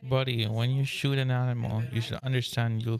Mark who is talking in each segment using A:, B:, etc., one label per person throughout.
A: Buddy, when you shoot an animal, you should understand you.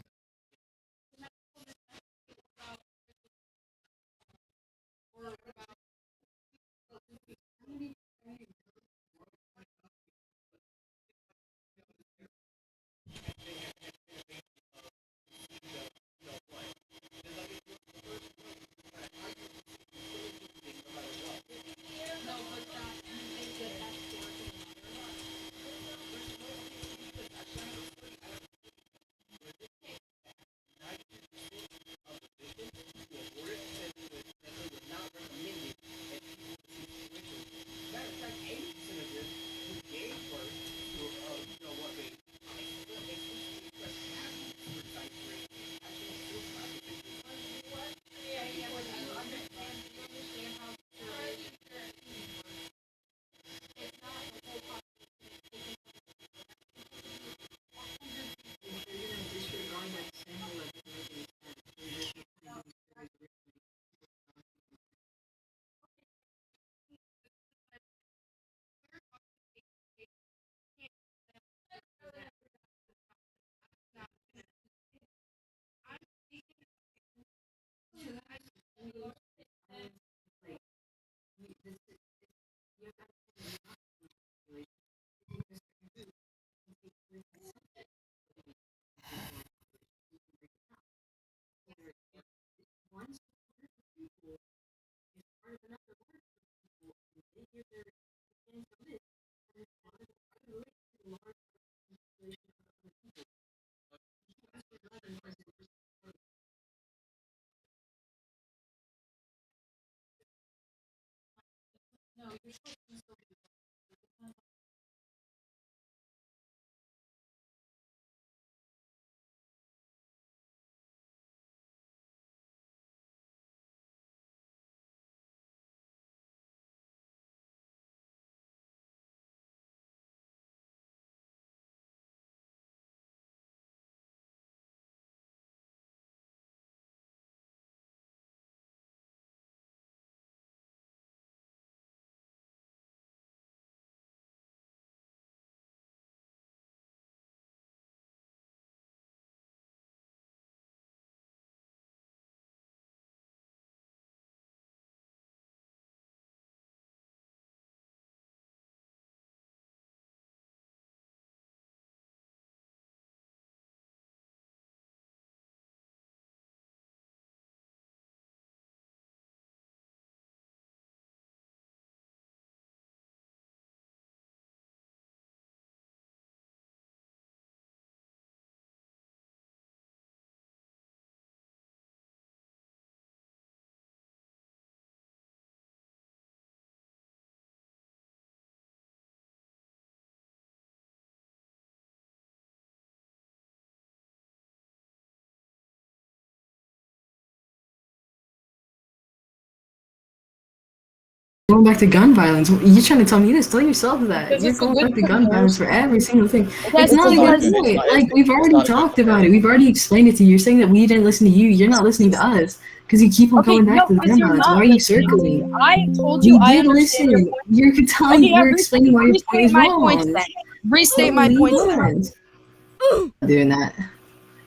B: Going back to gun violence. You're trying to tell me this? Tell yourself that.
C: Because
B: You're
C: it's a
B: going
C: good
B: back to gun violence for every single thing.
A: Okay,
B: It's not a good point. Like, we've already talked about it. We've already explained it to you. You're saying that we didn't listen to you. You're not listening to us. Because you keep on
C: Okay,
B: going back
C: no,
B: to the
C: because
B: gun
C: you're
B: violence. Why
C: not
B: are you
C: listening to me.
B: circling?
C: I told you
B: We
C: I
B: did
C: understand your
B: listen.
C: point.
B: You're telling,
C: Okay, yeah,
B: we're explaining why your point
C: restate
B: is
C: my
B: wrong.
C: points then. Restate my points then.
B: Doing that.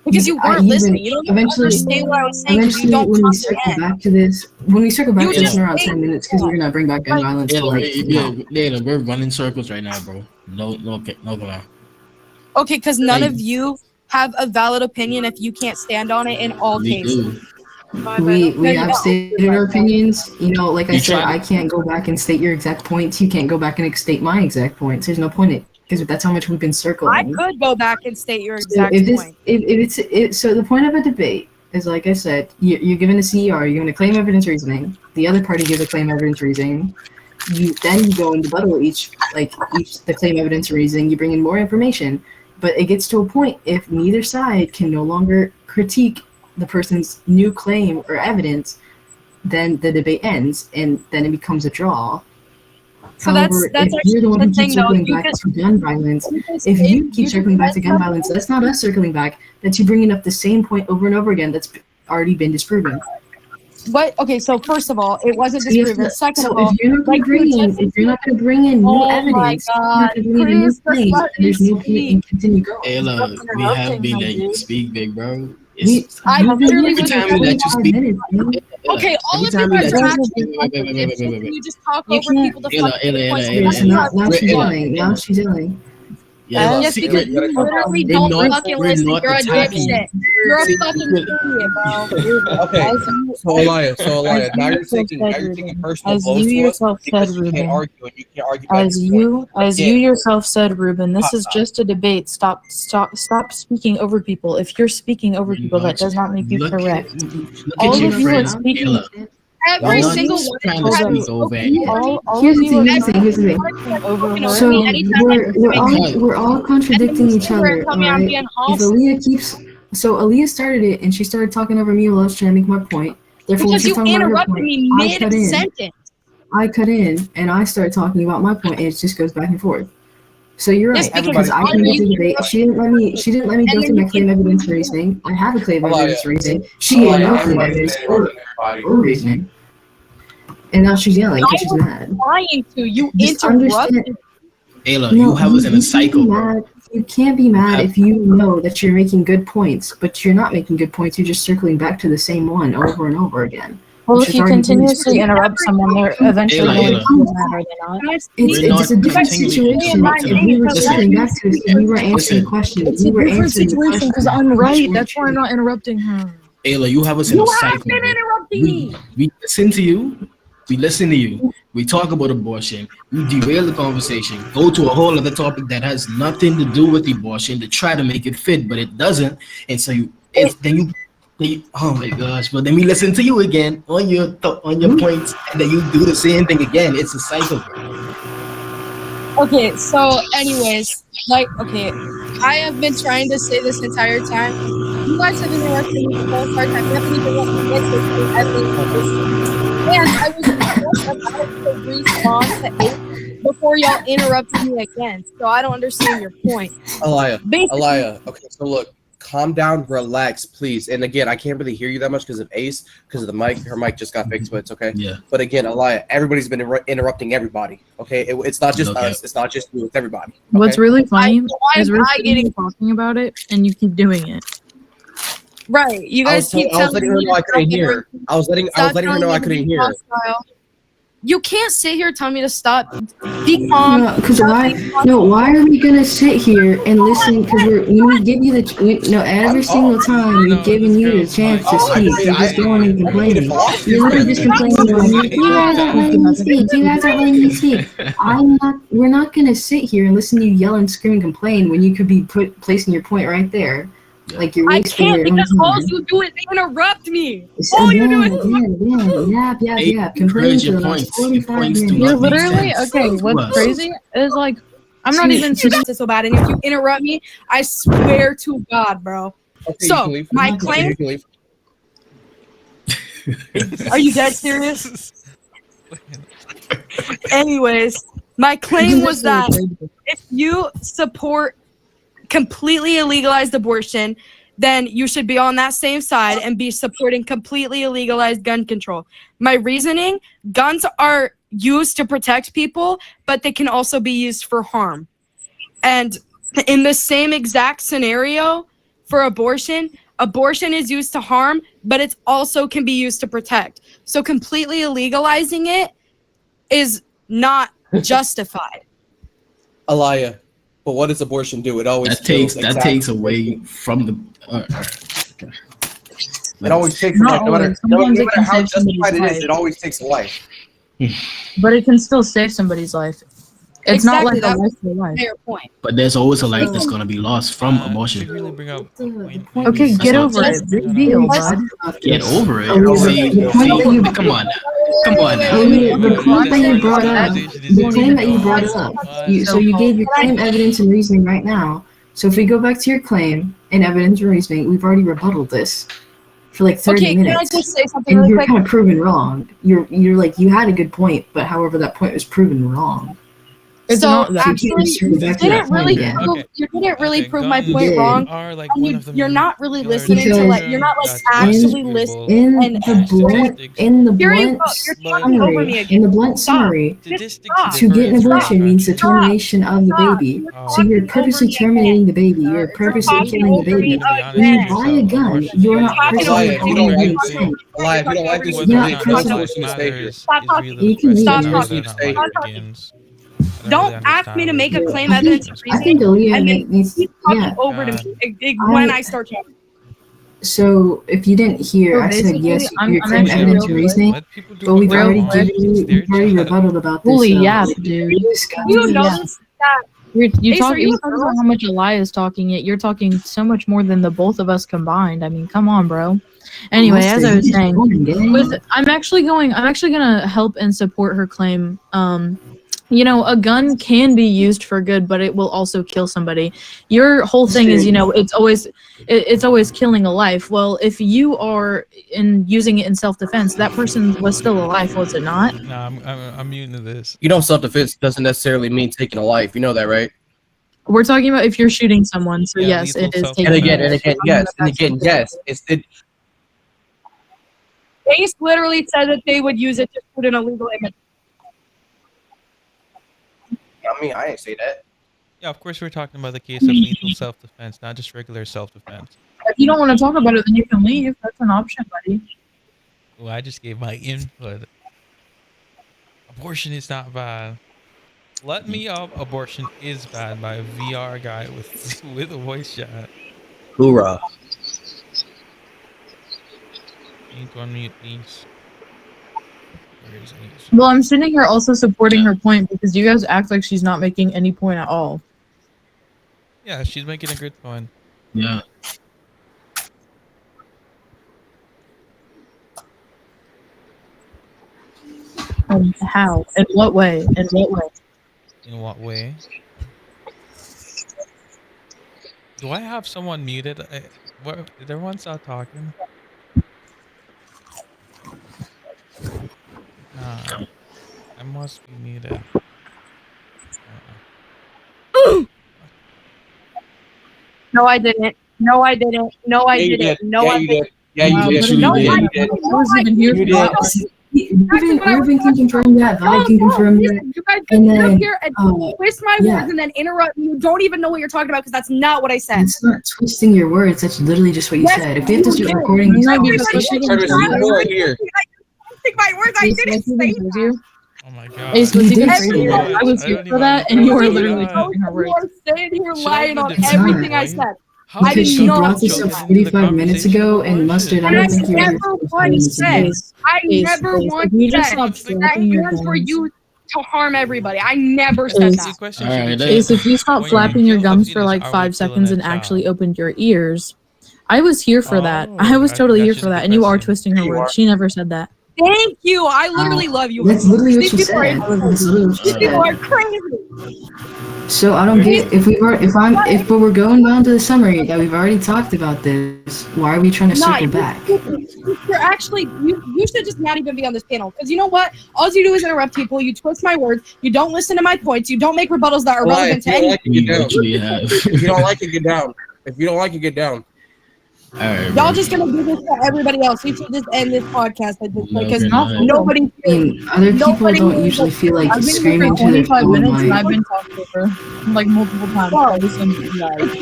C: Because you weren't listening. You don't understand what I was saying because you don't
B: When we circle
C: comprehend.
B: back to this, in around
C: ate
B: 10 minutes, because you're gonna bring back gun violence to
D: We're running circles right now, bro. No, come on.
C: Okay, because none of you have a valid opinion if you can't stand on it in all cases.
B: We have
C: don't.
B: stated our opinions. You know, like I
D: You
B: said,
D: tried
B: I can't go back and state your exact points. You can't go back and state my exact points. There's no point in it because that's how much we've been
C: I
B: circling.
C: could go back and state your
B: So
C: exact point.
B: so the point of a debate is, like I said, you're given a CER, you're given a claim evidence reasoning. The other party gives a claim evidence reasoning. You go and rebuttal each the claim evidence reasoning. You bring in more information, but it gets to a point if neither side can no longer critique the person's new claim or evidence, then the debate ends, and then it becomes a draw.
C: So
B: However,
C: that's
B: if you're the one
C: the
B: who keeps
C: thing, though.
B: circling back to gun violence, if you keep circling back to gun violence, that's not us circling back. That's you bringing up the same point over and over again that's already been disproven.
C: What? Okay, so first of all, it wasn't
B: So you have
C: disproven.
B: to-
C: Second
B: so
C: of all,
B: if you're not
C: like,
B: going to bring in new
C: oh my
B: evidence, you're
C: God,
B: not going to bring in new
C: Chris,
B: claims,
C: let
B: and
C: me
B: there's no point
C: speak.
B: in continue going.
D: Ayla, we have been letting you speak, big bro.
C: I
B: You've been
C: literally
B: here
C: was
B: for
D: Every time we let you
B: 45
D: speak-
B: minutes, man.
C: Okay, all
D: every
C: of you
D: time we
C: guys
D: let
C: are
D: you
C: actually
D: speak- wait, wait, wait, wait, wait.
C: You just talk
B: You
C: over
B: can't-
C: people to
D: Ayla,
C: fucking
D: Ayla,
C: points.
D: Ayla,
C: That's
B: So
C: not
B: now
C: what
B: she's
C: you
B: yelling. Now she's yelling.
D: Yeah,
C: Yes,
D: see,
C: because you literally
D: we're
C: don't
D: not-
C: fucking
D: we're
C: listen.
D: not
C: You're a
D: attacking.
C: dipshit. You're a
D: See,
C: fucking idiot, bro.
E: Okay,
F: As you,
E: so Elia, now you're
F: yourself
E: taking
F: said, Ruben.
E: personal
F: As
E: blows
F: you
E: to us
F: yourself
E: because
F: said,
E: you can't
F: Ruben.
E: argue and you can't argue back
F: As
E: your point.
F: you
E: Again,
F: yourself said, Ruben, this is just a debate. Stop speaking over people. If you're speaking over people, that does not make you correct. All
D: Look at
F: of you
D: your
F: are
D: friend,
F: speaking.
D: Ayla.
C: Every
D: Y'all
C: single
D: just
C: one
D: trying
C: of
D: to
C: you
F: Hold
D: speak
F: on.
D: over Ayla.
F: All
B: Here's
F: of
B: the
F: you
B: thing.
F: are
B: Here's the thing. Here's the thing.
F: over her.
B: So
C: Anytime
B: we're all contradicting each other,
C: tell me I'm
B: alright?
C: being
B: If
C: false.
B: Aaliyah started it and she started talking over me while I was trying to make my point. Therefore, when
C: Because
B: she's
C: you
B: talking about her
C: interrupted
B: point,
C: me
B: I cut in.
C: mid-sentence.
B: I cut in and I start talking about my point, and it just goes back and forth. So you're
C: Yes,
B: right,
C: because
B: because I
C: you
B: can get the
C: interrupted
B: debate. She didn't let me. She didn't let me go
C: And
B: through
C: then
B: my claim evidence reasoning. I have a claim
E: Elijah.
B: evidence reasoning. She had no claim evidence or reasoning, and now she's yelling because she's mad.
C: trying to. You
B: Just
C: interrupted.
B: understand.
D: Ayla, you have us in a cycle, bro.
B: You can't be mad if you know that you're making good points, but you're not making good points. You're just circling back to the same one over and over again.
F: Well,
B: which
F: if
B: is
F: you
B: already
F: continuously interrupt someone, they're eventually
D: Ayla,
F: going
D: Ayla.
F: to be mad, are they not?
B: It's a different situation. If we were circling back to it, and we were answering questions.
F: It's a
B: We were
F: different
B: answering the
F: situation because
B: question.
F: I'm right. That's why I'm not interrupting her.
D: Ayla, you have us in
C: You
D: a
C: have
D: cycle.
C: been
D: bro.
C: interrupting me.
D: We listen to you. We listen to you. We talk about abortion. We derail the conversation. Go to a whole other topic that has nothing to do with abortion to try to make it fit, but it doesn't. And so then you. Oh my gosh! But then we listen to you again on your points, and then you do the same thing again. It's a cycle.
C: Okay, so anyways, okay, I have been trying to say this entire time. You guys have interrupted me the whole entire time. You haven't even let me get to evidence. And I was just about to respond to 8 before y'all interrupted me again. So I don't understand your point.
E: Elia,
C: Basically,
E: Elia. Okay, so look, calm down, relax, please. And again, I can't really hear you that much because of Ace, because of the mic. Her mic just got fixed, but it's okay.
D: Yeah.
E: But again, Elia, everybody's been interrupting everybody. Okay, it's not just
D: Okay.
E: us. It's not just you. It's everybody. Okay?
F: What's really funny
C: why
F: is
C: am
F: we're
C: I getting
F: talking about it and you keep doing it.
C: right? You
E: I
C: guys
E: was
C: keep
E: letting
C: telling
E: her
C: me
E: know I
C: to
E: couldn't
C: stop
E: hear. I was letting her know I couldn't hear.
C: hostile. You can't sit here telling me to stop. Be calm.
B: No, because why are we gonna sit here and listen? Because when we give you every single time we've given you the chance to speak, you're just going and complaining. You're literally just complaining. Like, you guys aren't letting me speak. You guys aren't letting me speak. We're not gonna sit here and listen to you yell and scream and complain when you could be placing your point right there.
D: Yeah.
B: Like you're
C: I
B: wasting
C: can't
B: your own
C: because all
B: time.
C: you do is interrupt me.
B: So
C: All you do is
B: yeah. Complaining
D: Encourage
B: for
D: your
B: the last
D: points.
B: 45
D: Points do
B: minutes.
F: You're
D: not make
F: literally,
D: sense.
F: okay,
D: to
F: what's
D: us.
F: crazy is like, I'm not even
C: you guys are so bad, and if you interrupt me, I swear to God, bro.
E: Okay, you
C: So
E: can leave.
C: my
E: Okay,
C: claim.
E: you can leave.
C: Are you dead serious? Anyways, my claim was that if you support completely illegalized abortion, then you should be on that same side and be supporting completely illegalized gun control. My reasoning, guns are used to protect people, but they can also be used for harm. And in the same exact scenario for abortion is used to harm, but it also can be used to protect. So completely illegalizing it is not justified.
E: Elia, but what does abortion do? It always kills.
D: That takes away from the.
E: It always takes.
F: Not
E: No matter,
F: always. Sometimes it
E: matter
F: can
E: how
F: save somebody's
E: justified it
F: life.
E: is, it always takes a life.
F: But it can still save somebody's life. It's
C: Exactly,
F: not like
C: that
F: a life for life.
C: Fair point.
D: But there's always a life that's gonna be lost from
A: To
D: abortion.
A: really bring up
F: Okay, get over it. Big deal, bud.
D: Get over it.
B: The point that you-
D: Come on, come on now.
B: The point that you brought up, the claim that you brought up, so you gave your claim, evidence, and reasoning right now. So if we go back to your claim and evidence and reasoning, we've already rebutted this for like 30
C: Okay,
B: minutes.
C: can I just say something
B: And
C: really
B: you're
C: quick?
B: kind of proven wrong. You're like, you had a good point, but however, that point was proven wrong.
F: It's
C: so
F: not that.
C: actually, you didn't really prove my point
B: did.
C: wrong.
A: Are like
C: And
A: one
C: you,
A: of the
C: you're not really
A: killer
C: listening to like you're not like
A: that's
C: actually
A: disputable
C: listening.
B: In
C: And
B: the blunt, in the
C: here you
B: blunt
C: go. You're
A: But-
C: talking over me
B: summary,
C: again.
B: in the blunt
C: Stop.
B: summary,
A: Statistics
C: Stop.
B: to get an
A: differ in
B: abortion means the
A: countries.
B: termination of the
C: Stop.
B: baby.
C: You're
B: So you're
C: talking
B: purposely
C: over me
B: terminating the baby. You're
C: You're
B: purposely
C: talking
B: killing the
C: over me
B: baby.
A: To be honest,
B: When you
C: again.
B: buy a gun,
A: abortion
B: you're
A: is
B: not
A: really
B: personally
E: Elias, you
B: killing
E: don't
B: the
E: like
B: baby.
E: Elias, you don't like this
A: whether
B: You're
A: or
B: not
A: not
B: personally-
A: life
E: Stop talking.
A: matters
C: Stop
A: is
C: talking.
A: really
B: You
A: the
B: can
A: question
B: leave
A: of
B: it.
A: whether or not
E: Stop
A: life
C: talking.
A: begins.
C: Don't ask me to make a claim
B: I think,
C: evidence
B: I think Aaliyah
C: and then
B: needs,
C: keep talking
B: yeah.
C: over to me when I start talking.
B: So if you didn't hear,
F: So
B: I said
F: basically,
B: yes,
F: I'm
B: your claim
F: actually
B: evidence
F: real
B: and
F: quick.
B: reasoning,
A: Let people do
B: but we've
A: what they
B: already
A: want.
B: given you,
A: It's their
B: we've already
A: job.
B: rebutted about this.
F: Holy yap, dude.
C: You
F: Yeah.
C: notice that
F: You
C: Ace,
F: talk.
C: are you
F: You
C: a
F: talk
C: girl?
F: about how much Elias talking. Yet you're talking so much more than the both of us combined. I mean, come on, bro. Anyway, as I was saying, I'm actually gonna help and support her claim. You know, a gun can be used for good, but it will also kill somebody. Your whole thing is, you know, it's always killing a life. Well, if you are using it in self-defense, that person was still alive, was it not?
A: Nah, I'm immune to this.
E: You know, self-defense doesn't necessarily mean taking a life. You know that, right?
F: We're talking about if you're shooting someone. So
A: Yeah,
F: yes,
A: lethal
F: it is
A: self-defense.
F: taking.
E: And
F: a
E: again,
F: life.
E: yes.
C: Ace literally said that they would use it to put an illegal image.
E: I mean, I didn't say that.
A: Yeah, of course we're talking about the case of lethal self-defense, not just regular self-defense.
F: If you don't want to talk about it, then you can leave. That's an option, buddy.
A: Well, I just gave my input. Abortion is not bad. Let Me Up, Abortion is bad by a VR guy with a voice chat.
E: Hoorah.
A: Need to unmute, please. Where is Ace?
F: Well, I'm sitting here also supporting her point because you guys act like she's not making any point at all.
A: Yeah, she's making a good point.
D: Yeah.
F: How? In what way? In what way?
A: In what way? Do I have someone muted? What, did everyone stop talking? I must be muted.
C: No, I didn't. No, I didn't. No, I didn't. No, I didn't.
E: Yeah, you did.
B: Actually,
C: No,
B: you
C: I
B: did.
C: didn't.
F: I wasn't even here for that.
B: Irvin can confirm that. Vibe can confirm that.
C: You guys
B: And
C: can sit up
B: then,
C: here and twist my
B: yeah.
C: words and then interrupt me. You don't even know what you're talking about because that's not what I said.
B: It's not twisting your words. That's literally just what you
C: Yes,
B: said. If we have to
C: you
B: start
C: did.
B: recording this
F: No,
C: Everybody
F: because
B: conversation,
F: she didn't
C: said
F: tell
C: that.
F: you.
E: here.
C: Take my words. I
F: Ace,
C: didn't
F: what's
C: say
F: even
C: that.
F: crazier?
A: Oh my god.
F: Ace, what's
B: You
F: even
B: did say
F: crazier?
B: that.
F: I was
A: I
F: here
A: don't
F: for
A: even
F: that,
A: know
F: and you
A: what
F: were
A: you're
F: literally
A: talking
F: taking her
C: You
F: words.
C: are sitting here
A: Show
C: lying
A: the
C: on
A: difference,
C: everything I
A: right?
C: said.
A: How
C: I
A: did
B: because
C: did
B: she
C: not
B: brought this
C: say
B: up
C: that.
B: 45 minutes ago, and Mustard, I
C: And I
B: don't think you
C: never
B: were
C: once said. I
F: Ace,
C: never
F: Ace,
C: once
F: if you just
C: said
F: stop
C: that
F: flapping your
C: hands were
F: gums.
C: used to harm everybody. I never said
F: Ace.
C: that.
A: The question
D: All
A: should be
D: right,
A: changed.
F: Ace, if you stop
A: When you're
F: flapping your
A: killed
F: gums
A: a
F: for
A: fetus,
F: like
A: are we
F: 5
A: killing
F: seconds
A: a
F: and actually
A: child?
F: opened your ears, I was here for that. I was totally here for that, and you are twisting her
E: You
F: words.
E: are.
F: She never said that.
C: Thank you. I literally love you.
B: That's literally what
C: These
B: she
C: people are
B: said. That's literally what she
C: These people
B: said.
C: are crazy.
B: So I don't get if but we're going down to the summary that we've already talked about this. Why are we trying to circle back?
C: You're actually you should just not even be on this panel because you know what? All you do is interrupt people. You twist my words. You don't listen to my points. You don't make rebuttals that are relevant to
E: If you don't
C: any.
E: like it,
D: We
E: get down.
D: literally have.
E: If you don't like it, get down. If you don't like it, get down.
D: All right,
C: Y'all
D: bro.
C: just gonna do this to everybody else. We should just end this podcast at this point because
D: we're not.
C: nobody.
B: I mean, other people
C: Nobody
B: don't
C: knows
B: usually feel like
F: I've been here
B: screaming
F: for
B: to their
F: 25
B: phone
F: minutes, and
B: like.
F: I've been talking to her like multiple times.
C: Well,
F: By the same guy.
C: It's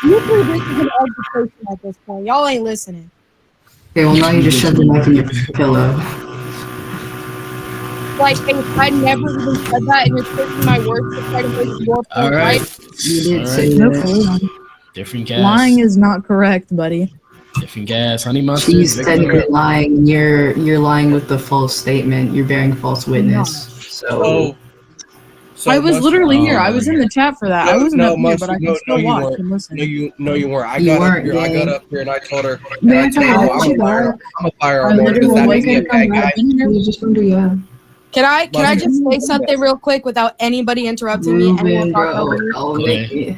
C: usually this is an education at this point. Y'all ain't listening.
B: Okay, well now you just shoved the mic in your pillow.
C: Like if I never even said that, and you're twisting my words to try to make your point
D: All right.
C: right.
B: You did
D: All
B: say
D: right.
F: No,
B: that.
F: for real.
D: Different gas.
F: Lying is not correct, buddy.
D: Different gas. Honey mustard.
B: She's
D: Victor.
B: technically lying. You're lying with the false statement. You're bearing false witness. So
F: I was literally here. I was in the chat for that. I wasn't up here, but I can still
E: you
F: watch
E: weren't.
F: and listen.
E: No, you weren't. I
B: You
E: got up
B: weren't,
E: here. I
B: gang.
E: got up here and I told her.
B: Man,
E: And I told her
B: you back.
E: I'm a fire
F: I
E: alarm because
F: literally
E: that
F: was
E: makes me a bad guy.
F: I've been here.
B: You just wonder, yeah.
C: Can I
E: But-
C: just say something real quick without anybody interrupting me?
B: Ruben,
C: Anyone talking over
B: bro.
C: me?
B: I'll make it.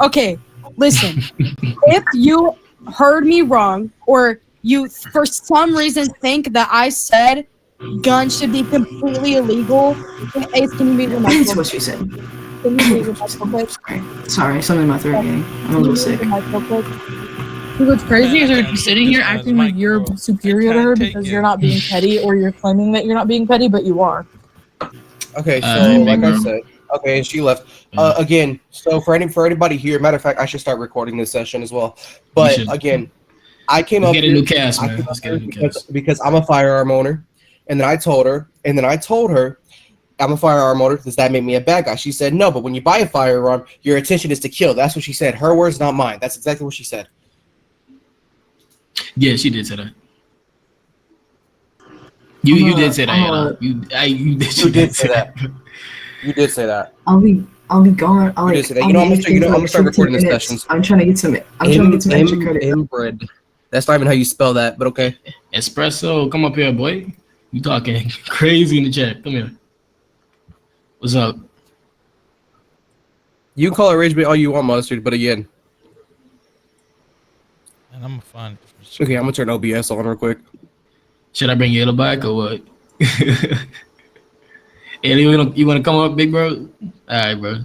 C: Okay, listen. If you heard me wrong, or you for some reason think that I said guns should be completely illegal. Ace, can you mute your mic?
B: That's
C: real
B: what
C: quick?
B: she said.
C: Can you mute your mic real quick?
B: Sorry, something in my throat getting. I'm a
C: Can you
B: little
C: mute
B: sick.
C: your mic real quick?
F: What's crazy
A: Man, I
F: is you're
A: can't take
F: sitting
A: this
F: here
A: man's
F: acting like
A: mic,
F: you're
A: bro.
F: superior
A: I
F: to her
A: can't take
F: because
A: it.
F: you're not being petty, or you're claiming that you're not being petty, but you are.
E: Okay,
D: All
E: so
D: right,
E: like
D: bro.
E: I said, okay, and she left.
D: Yeah.
E: Again, so for anybody here, matter of fact, I should start recording this session as well.
D: You
E: But
D: should.
E: again, I came
D: Let's
E: up
D: get a
E: here.
D: new cast,
E: I
D: man.
E: came
D: Let's
E: up
D: get a
E: here
D: new cast.
E: because I'm a firearm owner, and then I told her, I'm a firearm owner. Does that make me a bad guy? She said no, but when you buy a firearm, your intention is to kill. That's what she said. Her words, not mine. That's exactly what she said.
D: Yeah, she did say that. You did say that, you know. You did say that.
E: You did say that.
B: I'll be gone.
E: You did say that.
B: I'll
E: You know,
B: be
E: I'm
B: anything for
E: gonna
B: like
E: start
B: 15
E: recording this
B: minutes.
E: sessions.
B: I'm trying to get some extra credit.
E: Inbred. That's not even how you spell that, but okay.
D: Espresso, come up here, boy. You talking crazy in the chat. Come here. What's up?
E: You can call it rage bait all you want, Mustard, but again.
A: And I'm a fun.
E: Okay, I'm gonna turn OBS on real quick.
D: Should I bring Yellow back or what? Hey, you wanna come up, big bro? All right, bro.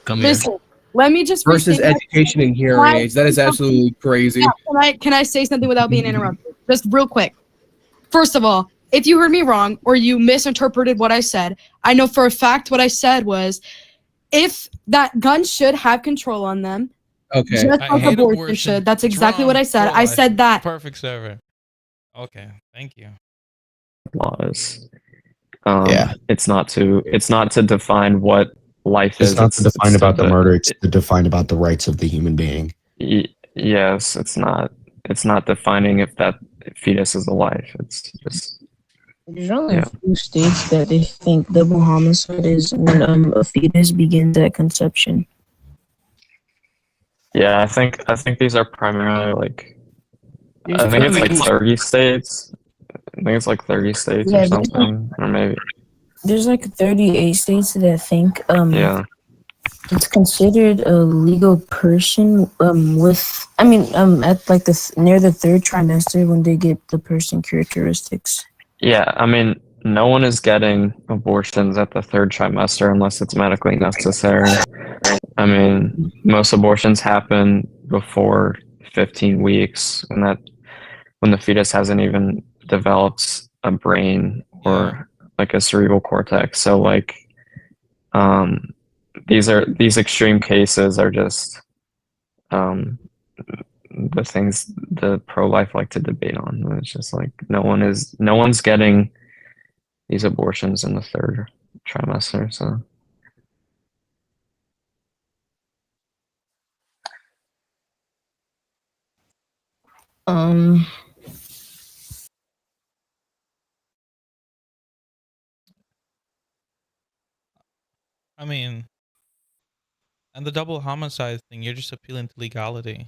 D: Come here.
C: Listen, let me just
E: Versus
C: restate
E: education and hearing aids. That is absolutely crazy.
C: Yeah, can I say something without being interrupted? Just real quick. First of all, if you heard me wrong or you misinterpreted what I said, I know for a fact what I said was if that guns should have control on them,
E: Okay.
C: just
A: I
C: like
A: hate
C: abortion
A: abortion.
C: should. That's
A: It's
C: exactly
A: wrong.
C: what I said. I
A: Pro-life.
C: said that.
A: Perfect server. Okay, thank you.
G: Laws.
E: Yeah.
G: It's not to define what life is.
H: It's not to define
G: to
H: about the murder, it's to define about the rights of the human being.
G: Yes, it's not. It's not defining if that fetus is alive. It's just.
I: There's only a few states that they think double homicide is when a fetus begins at conception.
G: Yeah, I think these are primarily like. I think it's like 30 states. I think it's like 30 states or something, or maybe.
I: There's like 38 states that think
G: Yeah.
I: it's considered a legal person at like near the third trimester when they get the person characteristics.
G: Yeah, I mean, no one is getting abortions at the third trimester unless it's medically necessary. I mean, most abortions happen before 15 weeks, and that when the fetus hasn't even developed a brain or like a cerebral cortex. So like, these extreme cases are just the things the pro-life like to debate on. It's just like no one's getting these abortions in the third trimester. So
A: I mean, and the double homicide thing, you're just appealing to legality.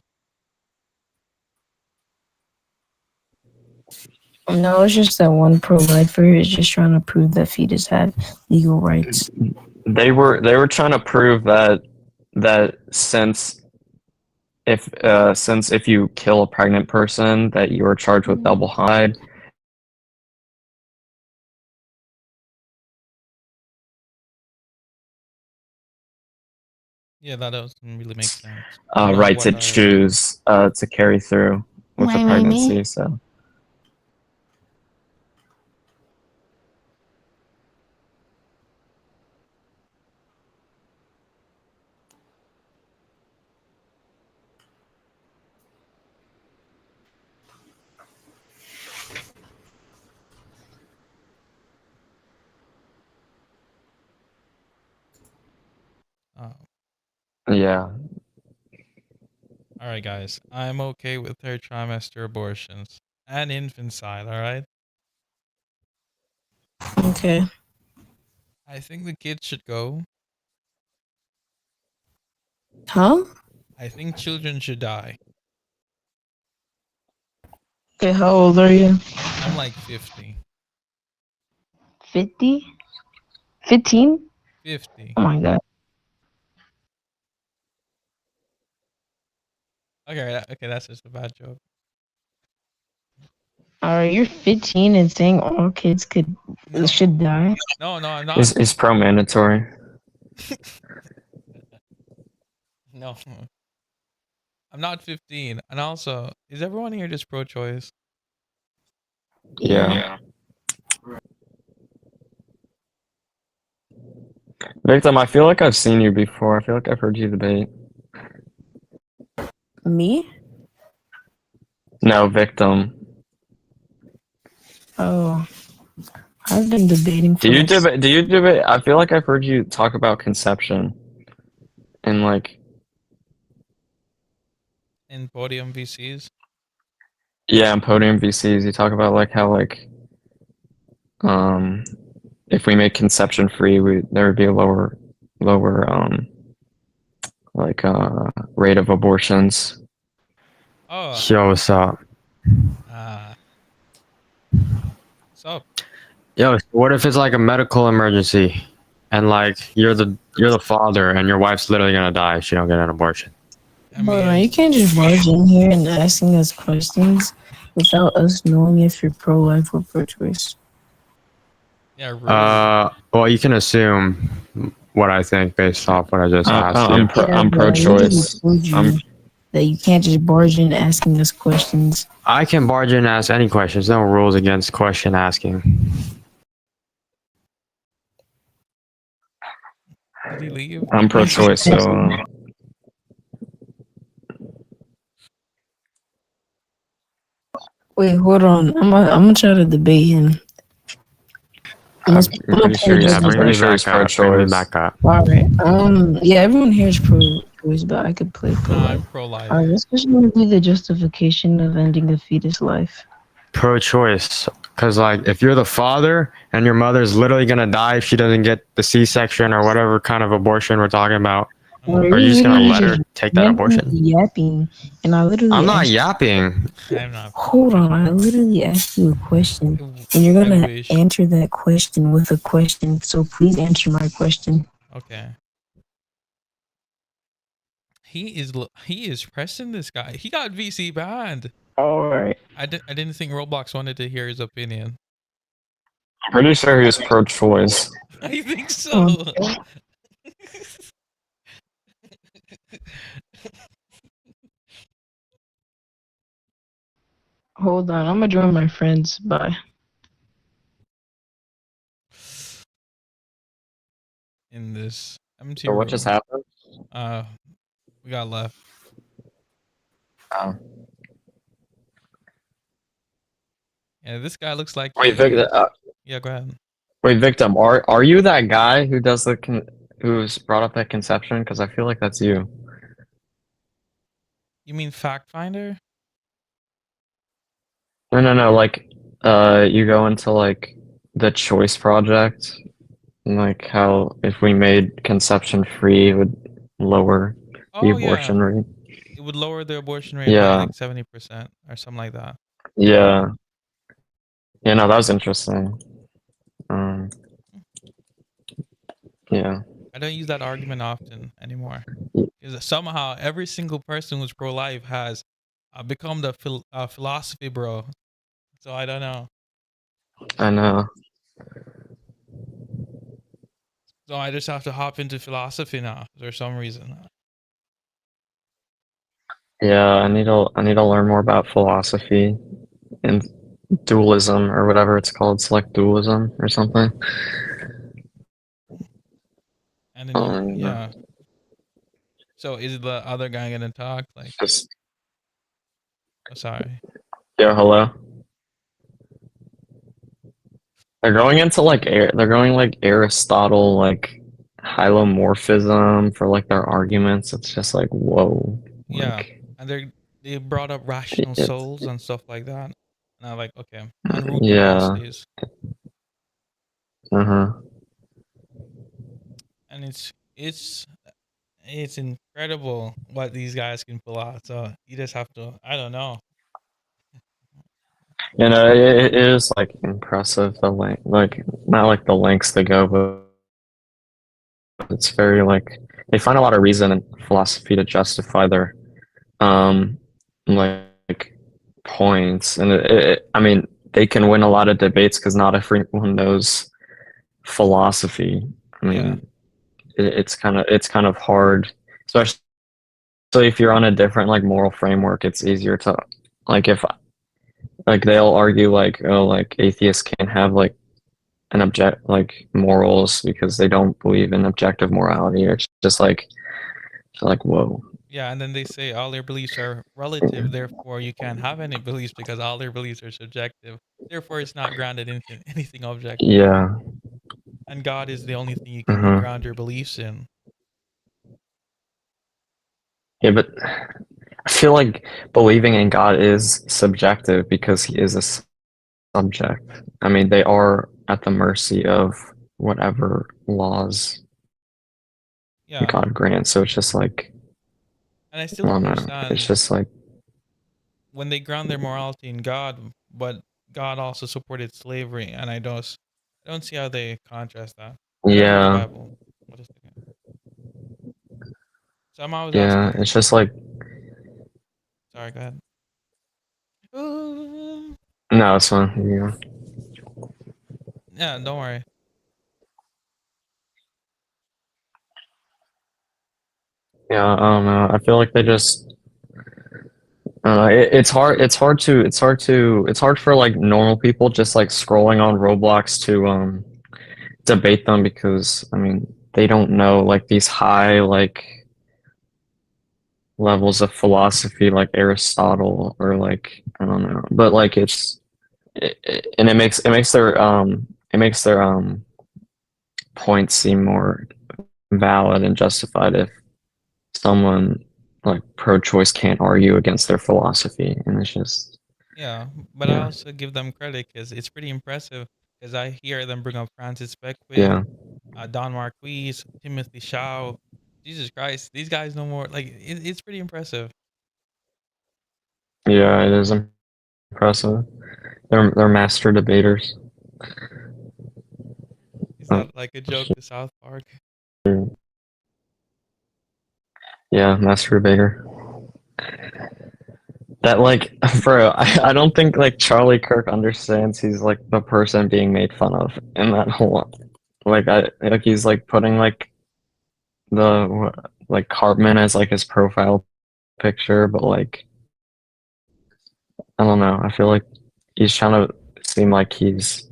I: No, it's just that one pro-lifer is just trying to prove that fetus have legal rights.
G: they were trying to prove that since if you kill a pregnant person that you are charged with double homicide.
A: Yeah, that doesn't really make sense.
G: Right to choose to carry through with the pregnancy. So yeah.
A: All right, guys. I'm okay with third trimester abortions and infanticide. All right.
I: Okay.
A: I think the kids should go.
I: Huh?
A: I think children should die.
I: Okay, how old are you?
A: I'm like 50.
I: 50? 15?
A: 50.
I: Oh my god.
A: Okay, that's just a bad joke.
I: Alright, you're 15 and saying all kids should die.
A: No, I'm not.
G: Is pro mandatory?
A: No, I'm not 15. And also, is everyone here just pro-choice?
G: Yeah. Victim, I feel like I've seen you before. I feel like I've heard you debate.
I: Me?
G: No, victim.
I: Oh, I've been debating for
G: Do you
I: like
G: debate? Do you debate? I feel like I've heard you talk about conception, and like,
A: In podium VCs?
G: yeah, in podium VCs, you talk about like how like, if we make conception free, there would be a lower, like rate of abortions.
A: Oh,
J: Yo, what's up?
A: so
J: Yo, what if it's like a medical emergency, and like you're the father, and your wife's literally gonna die if she don't get an abortion?
A: I
I: Bro,
A: mean,
I: you can't just barge in here and asking us questions without us knowing if you're pro-life or pro-choice.
A: yeah, rude.
J: Well, you can assume what I think based off what I just asked you.
G: I'm
I: bro, I
G: pro-choice.
I: literally told you
G: I'm
I: that you can't just barge in asking us questions.
J: I can barge in and ask any questions. No rules against question asking.
A: Did he leave?
G: I'm pro-choice, so
I: Wait, hold on. I'm gonna try to debate him.
J: I'm pretty sure. Yeah, bring me back up. Bring me back up.
I: All right. Yeah, everyone here is pro-choice, but I could play
A: No,
I: pro-life.
A: I'm pro-life.
I: All right, this is gonna be the justification of ending a fetus life.
J: Pro-choice, because like if you're the father and your mother's literally gonna die if she doesn't get the C-section or whatever kind of abortion we're talking about, are you just gonna let her take that abortion?
I: Yapping, and I literally.
J: I'm not yapping.
A: I'm not.
I: Hold on, I literally asked you a question, and you're
A: I
I: gonna
A: wish.
I: answer that question with a question. So please answer my question.
A: Okay. He is pressing this guy. He got VC banned.
I: All right.
A: I didn't think Roblox wanted to hear his opinion.
G: I'm pretty sure he was pro-choice.
A: I think so.
I: Hold on, I'm gonna join my friends. Bye.
A: In this empty
G: So what
A: room.
G: just happened?
A: We got left.
G: Oh.
A: Yeah, this guy looks like.
G: Wait, Victim.
A: Yeah, go ahead.
G: Wait, Victim. Are you that guy who does who's brought up that conception? Because I feel like that's you.
A: You mean fact finder?
G: No. Like, you go into like the choice project, and like how if we made conception free, it would lower the abortion rate.
A: It would lower the abortion rate by like 70% or something like that.
G: Yeah. Yeah, no, that was interesting. Yeah.
A: I don't use that argument often anymore. Because somehow every single person who's pro-life has become the philosophy bro. So I don't know.
G: I know.
A: So I just have to hop into philosophy now for some reason.
G: Yeah, I need to learn more about philosophy and dualism or whatever it's called, select dualism or something.
A: And then yeah. So is the other guy gonna talk? Like,
G: just.
A: Oh, sorry.
G: Yeah, hello. They're going into like they're going like Aristotle like hylomorphism for like their arguments. It's just like whoa.
A: Yeah,
G: Like,
A: and they brought up rational souls and stuff like that. And I'm like, okay, and root
G: yeah.
A: capacities. And it's incredible what these guys can pull out. So you just have to, I don't know.
G: You know, it is like impressive the length, like not like the lengths they go, but it's very like they find a lot of reason in philosophy to justify their like points, and I mean they can win a lot of debates because not everyone knows philosophy. I mean, it's kind of hard, especially if you're on a different like moral framework. It's easier to like if like they'll argue like, oh, like atheists can't have like an object like morals because they don't believe in objective morality. It's just like whoa.
A: Yeah, and then they say all their beliefs are relative, therefore you can't have any beliefs because all their beliefs are subjective. Therefore, it's not grounded in anything objective.
G: Yeah.
A: And God is the only thing you can
G: Mhm.
A: ground your beliefs in.
G: Yeah, but I feel like believing in God is subjective because he is a subject. I mean, they are at the mercy of whatever laws
A: Yeah,
G: God grants. So it's just like,
A: and I
G: I
A: still don't
G: don't know. It's
A: understand
G: just like,
A: when they ground their morality in God, but God also supported slavery, and I don't see how they contrast that. I don't read the
G: yeah,
A: Bible. What is it? So I'm always
G: yeah.
A: asking.
G: It's just like,
A: Sorry, go ahead. Uh,
G: no, it's fine. Yeah,
A: yeah, don't worry.
G: yeah. I don't know. I feel like they just. It's hard. It's hard for like normal people just like scrolling on Roblox to debate them because I mean they don't know like these high like levels of philosophy like Aristotle or like I don't know, but like and it makes their points seem more valid and justified if someone like pro-choice can't argue against their philosophy, and it's just
A: Yeah, but I
G: yeah,
A: also give them credit because it's pretty impressive. Because I hear them bring up Francis Beckwith,
G: yeah,
A: Don Marquise, Timothy Shaw. Jesus Christ, these guys know more. Like it's pretty impressive.
G: yeah. It is impressive. They're master debaters.
A: Is
G: Uh,
A: that like a joke to South Park?
G: yeah, master debater. That like, bro, I don't think like Charlie Kirk understands he's like the person being made fun of in that whole like I like he's like putting like like Cartman as like his profile picture, but like I don't know. I feel like he's trying to seem like he's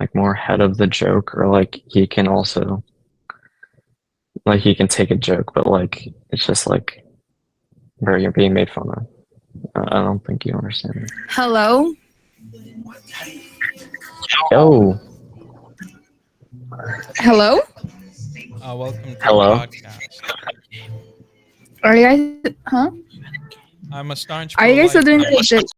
G: like more head of the joke or like he can also like he can take a joke, but like it's just like bro, you're being made fun of. I don't think you understand it.
C: Hello?
G: Yo,
C: Hello?
A: Welcome to the
G: hello.
A: podcast.
C: Are you guys, huh?
A: I'm a staunch
C: Are you guys still doing
A: pro-lifer.
C: the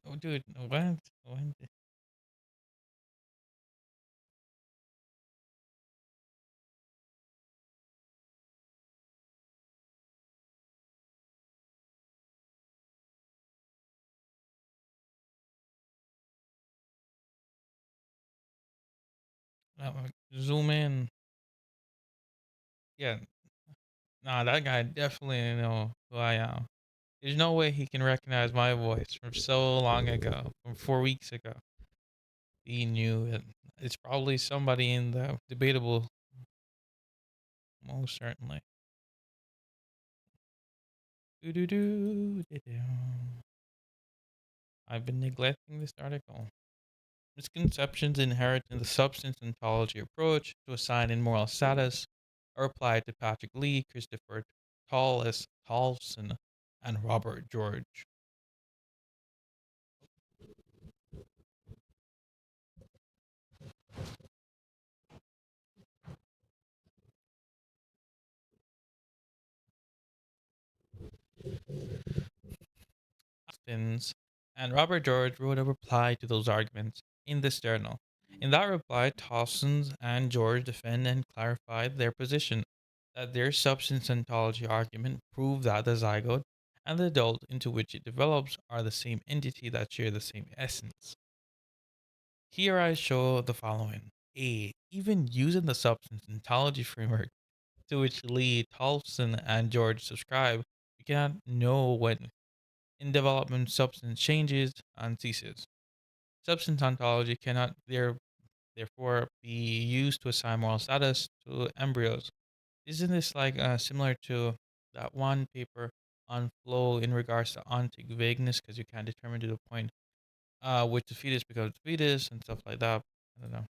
A: Oh, dude, what? What? Zoom in. Yeah, nah, that guy definitely know who I am. There's no way he can recognize my voice from so long ago, from 4 weeks ago. He knew it. It's probably somebody in the debatable, most certainly. Do-do-do-do-do. I've been neglecting this article. Misconceptions inherent in the substance ontology approach to assigning moral status are applied to Patrick Lee, Christopher Tolson, and Robert George. Spins, and Robert George wrote a reply to those arguments in this journal. In that reply, Tolson and George defend and clarify their position that their substance ontology argument proved that the zygote and the adult into which it develops are the same entity that share the same essence. Here I show the following. Even using the substance ontology framework to which Lee, Tolson, and George subscribe, we cannot know when in development substance changes and ceases. Substance ontology cannot therefore be used to assign moral status to embryos. Isn't this like similar to that one paper on flow in regards to ontic vagueness because you can't determine to the point which the fetus becomes fetus and stuff like that? I don't know.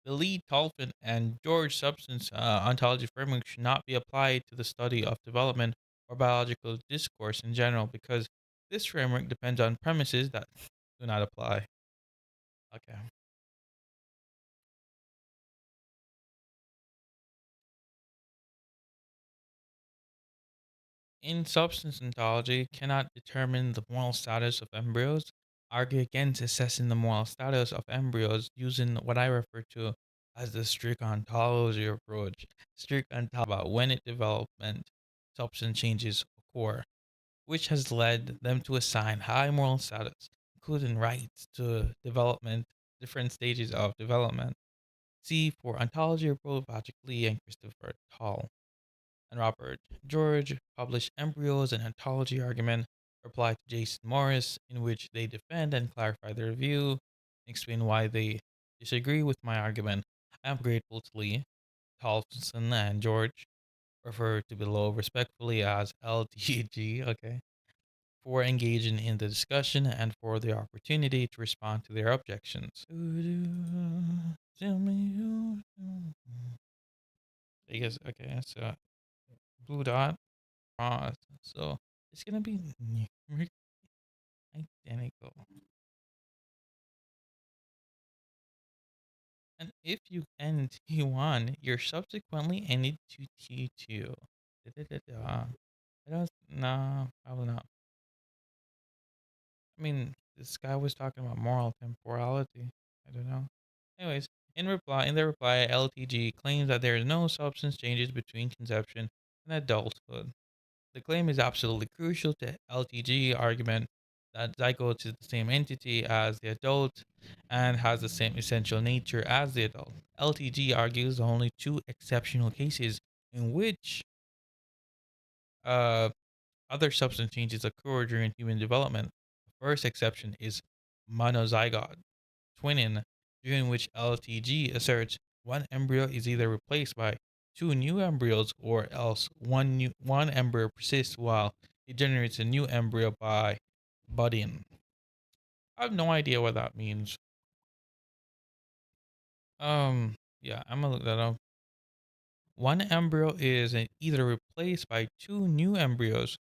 A: The Lee, Tolfin, and George substance ontology framework should not be applied to the study of development or biological discourse in general because this framework depends on premises that do not apply. Okay. In substance ontology, cannot determine the moral status of embryos, argue against assessing the moral status of embryos using what I refer to as the strict ontology approach. Strict ontology about when it development substance changes occur, which has led them to assign high moral status, including rights to development, different stages of development. See for ontology approach, Patrick Lee and Christopher Tall and Robert George published Embryos and Ontology Argument, reply to Jason Morris, in which they defend and clarify their view, and explain why they disagree with my argument. I am grateful to Lee, Tolson, and George, referred to below respectfully as LTG, okay, for engaging in the discussion and for the opportunity to respond to their objections. Tell me who. I guess, okay, so blue dot. So it's gonna be numeric identical. And if you end T1, you're subsequently ended to T2. I don't, no, I will not. I mean, this guy was talking about moral temporality. I don't know. Anyways, in their reply, LTG claims that there is no substance changes between conception and adulthood. The claim is absolutely crucial to LTG argument that zygote is the same entity as the adult and has the same essential nature as the adult. LTG argues only two exceptional cases in which uh, other substance changes occur during human development. The first exception is monozygote twinning, during which LTG asserts one embryo is either replaced by two new embryos or else one embryo persists while it generates a new embryo by budding. I have no idea what that means. Yeah, I'm gonna look that up. One embryo is either replaced by two new embryos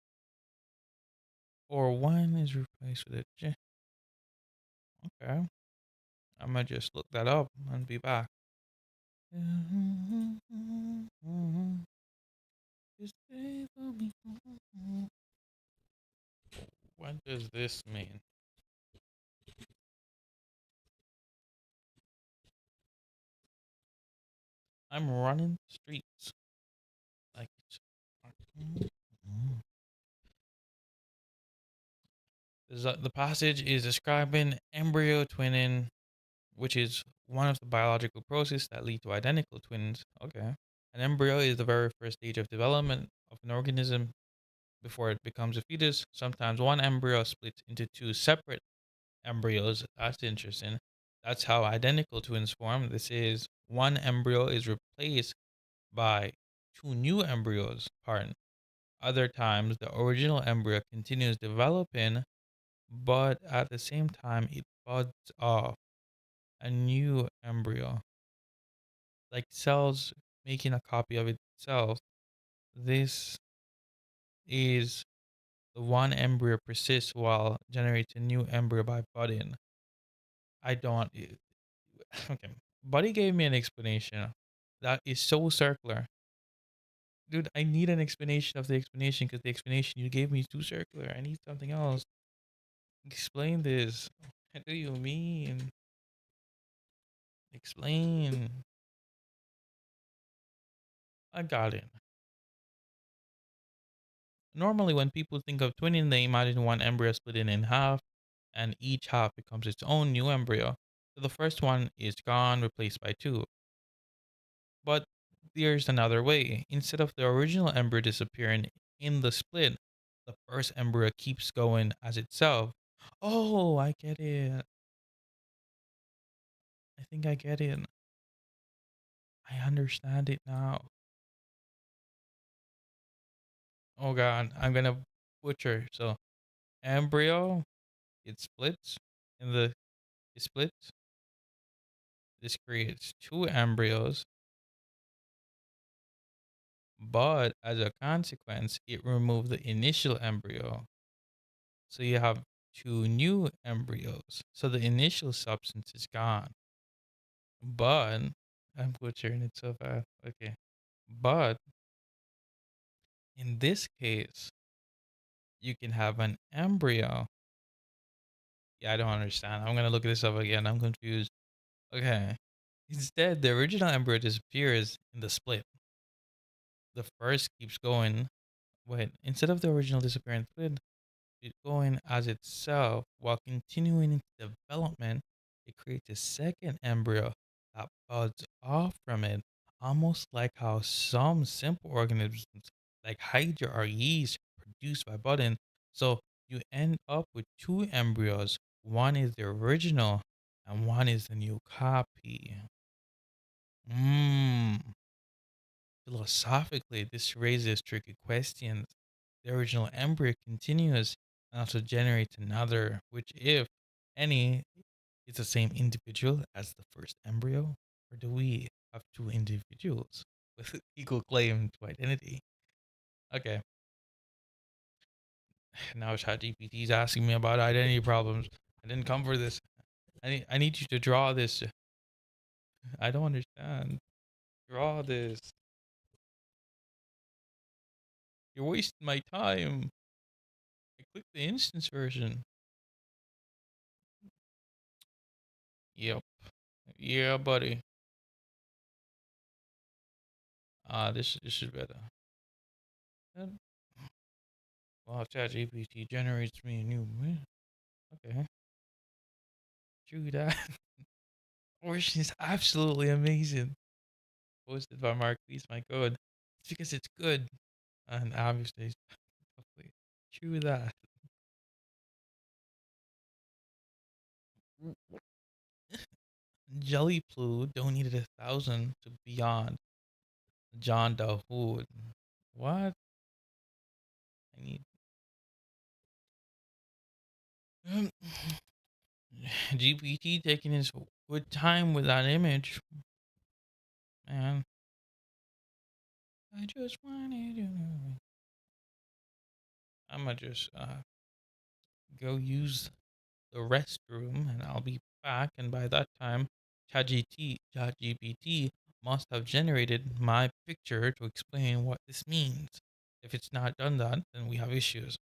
A: or one is replaced with a okay. I'm gonna just look that up and be back. What does this mean? I'm running the streets like it's the passage is describing embryo twinning, which is one of the biological processes that lead to identical twins. Okay. An embryo is the very first stage of development of an organism before it becomes a fetus. Sometimes one embryo splits into two separate embryos. That's interesting. That's how identical twins form. This is one embryo is replaced by two new embryos. Pardon. Other times, the original embryo continues developing, but at the same time, it buds off a new embryo, like cells making a copy of itself. This is the one embryo persists while generates a new embryo by budding. I don't. Okay. Buddy gave me an explanation that is so circular. Dude, I need an explanation of the explanation because the explanation you gave me is too circular. I need something else. Explain this. What do you mean? Explain. I got it. Normally, when people think of twinning, they imagine one embryo splitting in half, and each half becomes its own new embryo. So the first one is gone, replaced by two. But there's another way. Instead of the original embryo disappearing in the split, the first embryo keeps going as itself. Oh, I get it. I think I get it. I understand it now. Oh god, I'm gonna butcher. So embryo, it splits, and it splits. This creates two embryos, but as a consequence, it removed the initial embryo. So you have two new embryos. So the initial substance is gone. But I'm butchering it so bad. Okay. But in this case, you can have an embryo. Yeah, I don't understand. I'm gonna look this up again. I'm confused. Okay. Instead, the original embryo disappears in the split. The first keeps going. Wait, instead of the original disappearing split, it going as itself while continuing its development, it creates a second embryo that buds off from it, almost like how some simple organisms like Hydra or yeast produced by budding. So you end up with two embryos. One is the original and one is the new copy. Mmm. Philosophically, this raises tricky questions. The original embryo continues and also generates another, which, if any, is the same individual as the first embryo? Or do we have two individuals with equal claim to identity? Okay, now ChatGPT is asking me about identity problems. I didn't come for this. I need you to draw this. I don't understand. Draw this. You're wasting my time. I clicked the instance version. Yep. Yeah, buddy. This is better. And, well, ChatGPT generates me a new. Okay. True that. Origin is absolutely amazing. Posted by Marquise, my code. It's because it's good. And obviously, true that. Jelly Plu donated 1,000 to Beyond John Dahoud. What? I need. GPT taking his good time with that image. Man. I just wanted to know. I'ma just go use the restroom and I'll be back. And by that time, ChatGPT must have generated my picture to explain what this means. If it's not done that, then we have issues.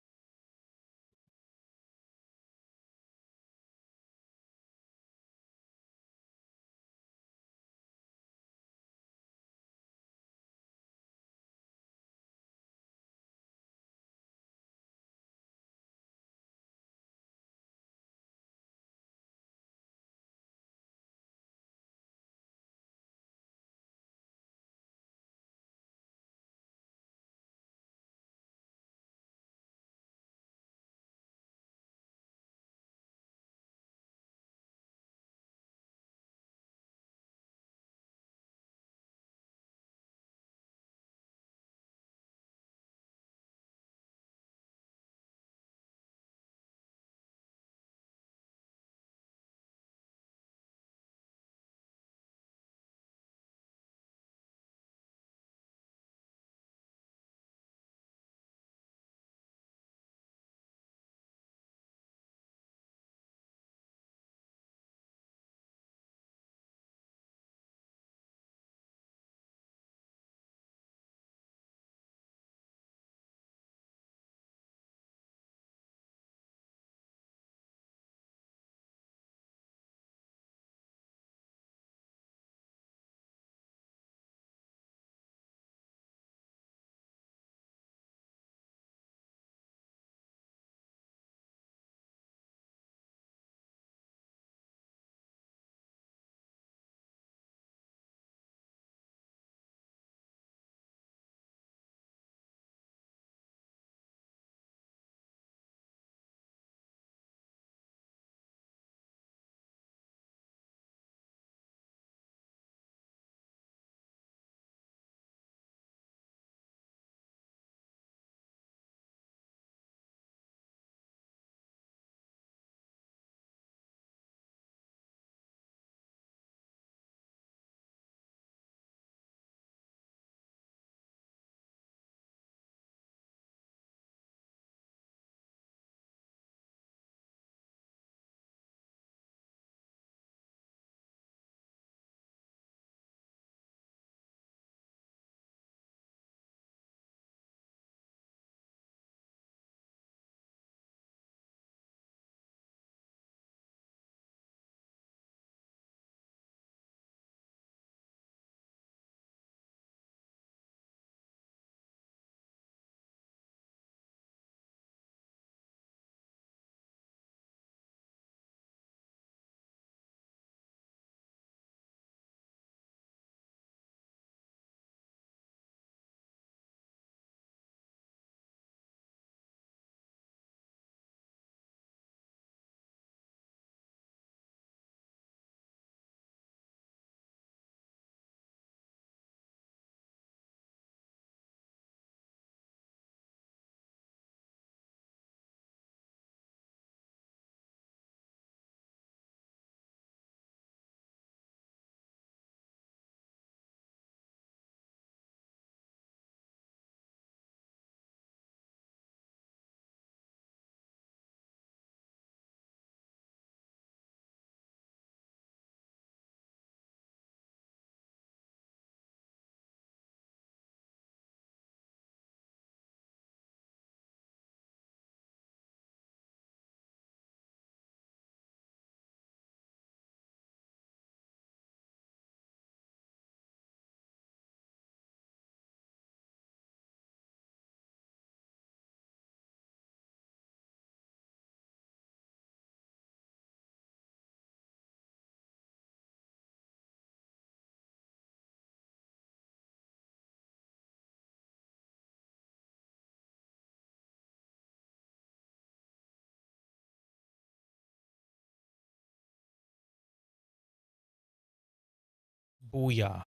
A: Booyah.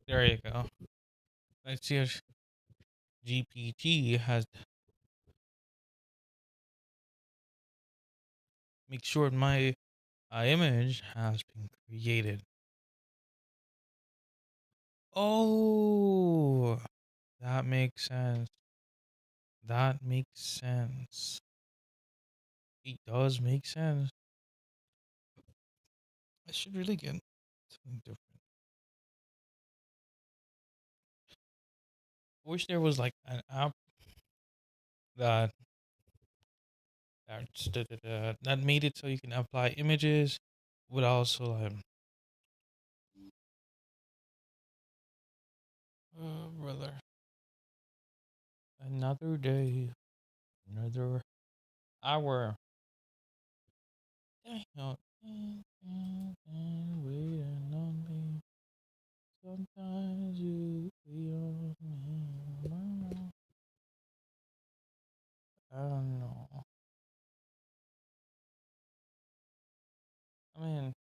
A: There you go. Let's see if GPT has make sure my image has been created. Oh, that makes sense. That makes sense. It does make sense. I should really get something different. I wish there was like an app that that made it so you can apply images, but also oh brother, another day, another hour. Damn, waiting on me. Sometimes you feel me. I don't know. I mean,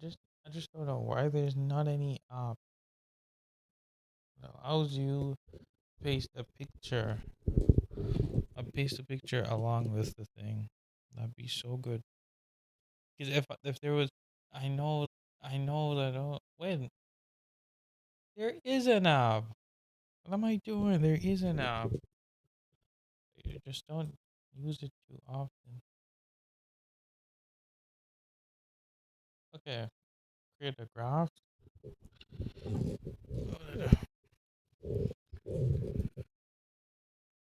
A: just I just don't know why there's not any app that allows you paste a picture. I paste a picture along with the thing. That'd be so good. Because if there was, I know that. Oh, wait, there is an app. What am I doing? There is an app. You just don't use it too often. Okay, create a graph.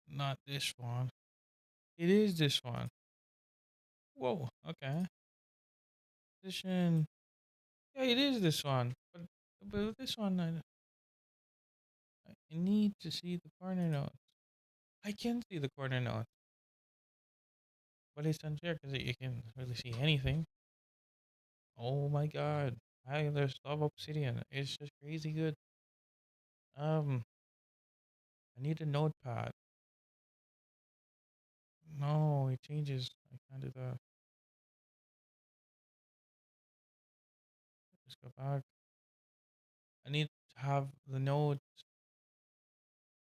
A: Not this one. It is this one. Whoa. Okay. Position. Yeah, it is this one. But this one, I need to see the corner note. I can see the corner note, but it's unfair because you can't really see anything. Oh my god. There's love obsidian. It's just crazy good. I need a notepad. No, it changes. I can't do that. Just go back. I need to have the node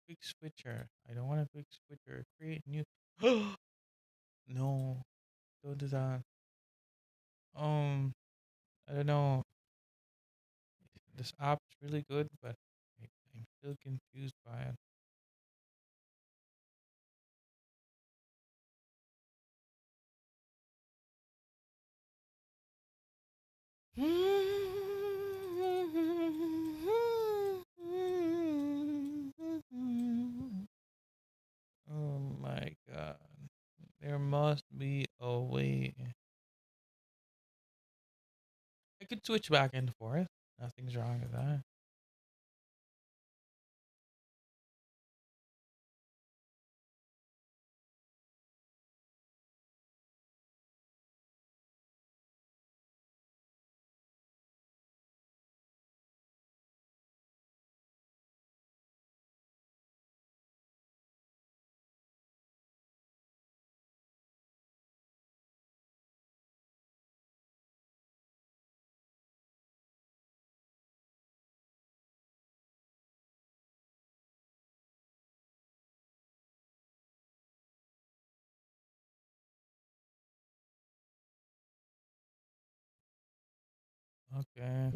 A: quick switcher. I don't want a quick switcher. Create new. No, don't do that. I don't know. This app's really good, but I'm still confused by it. Oh my god. There must be a way. I could switch back and forth. Nothing's wrong with that. Okay.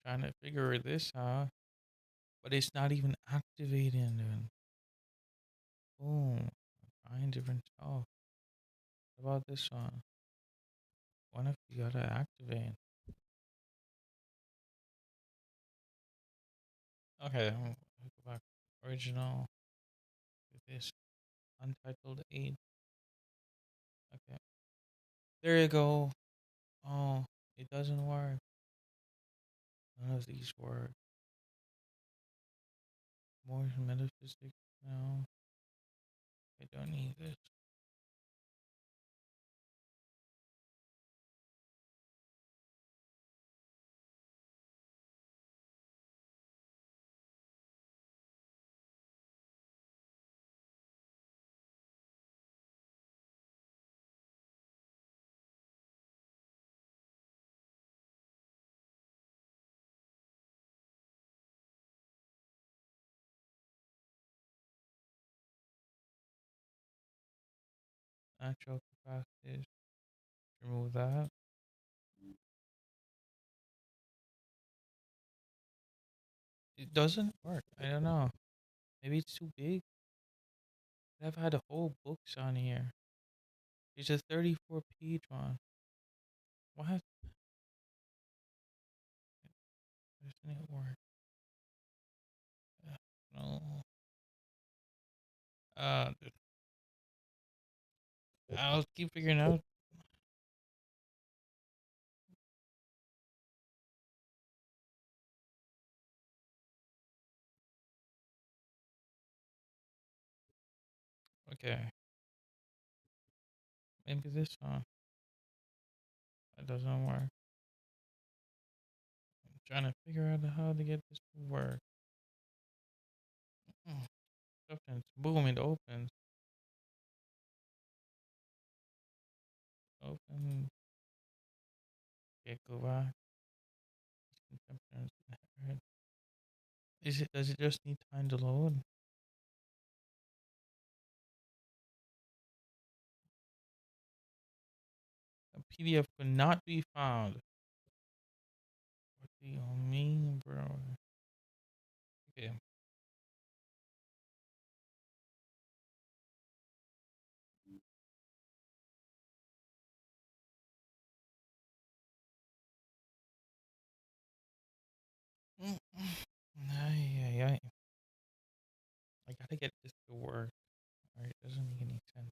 A: Trying to figure this out. But it's not even activating. Dude. Boom. Trying different stuff. What about this one? What if you gotta activate? Okay, go back. Original. Do this. Untitled 8. Okay. There you go. Oh, it doesn't work. None of these work. More metaphysics. No. I don't need this. potential capacities. Remove that. It doesn't work. I don't know. Maybe it's too big. I've had whole books on here. It's a 34-page one. What? Why doesn't it work? No. Dude, I'll keep figuring out. Okay. Maybe this one. That doesn't work. I'm trying to figure out how to get this to work. Substance. Boom, it opens. Open. Okay, go back. Does it just need time to load? A PDF could not be found. What do you mean, bro? Okay. Ay, ay, ay. I gotta get this to work. Or it doesn't make any sense.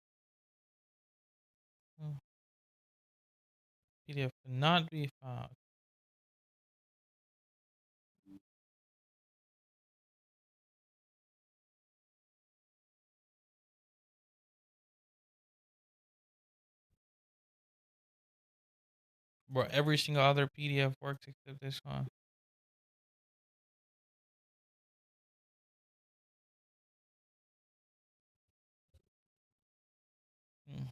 A: Oh, PDF could not be found. Bro, every single other PDF works except this one. Hmm.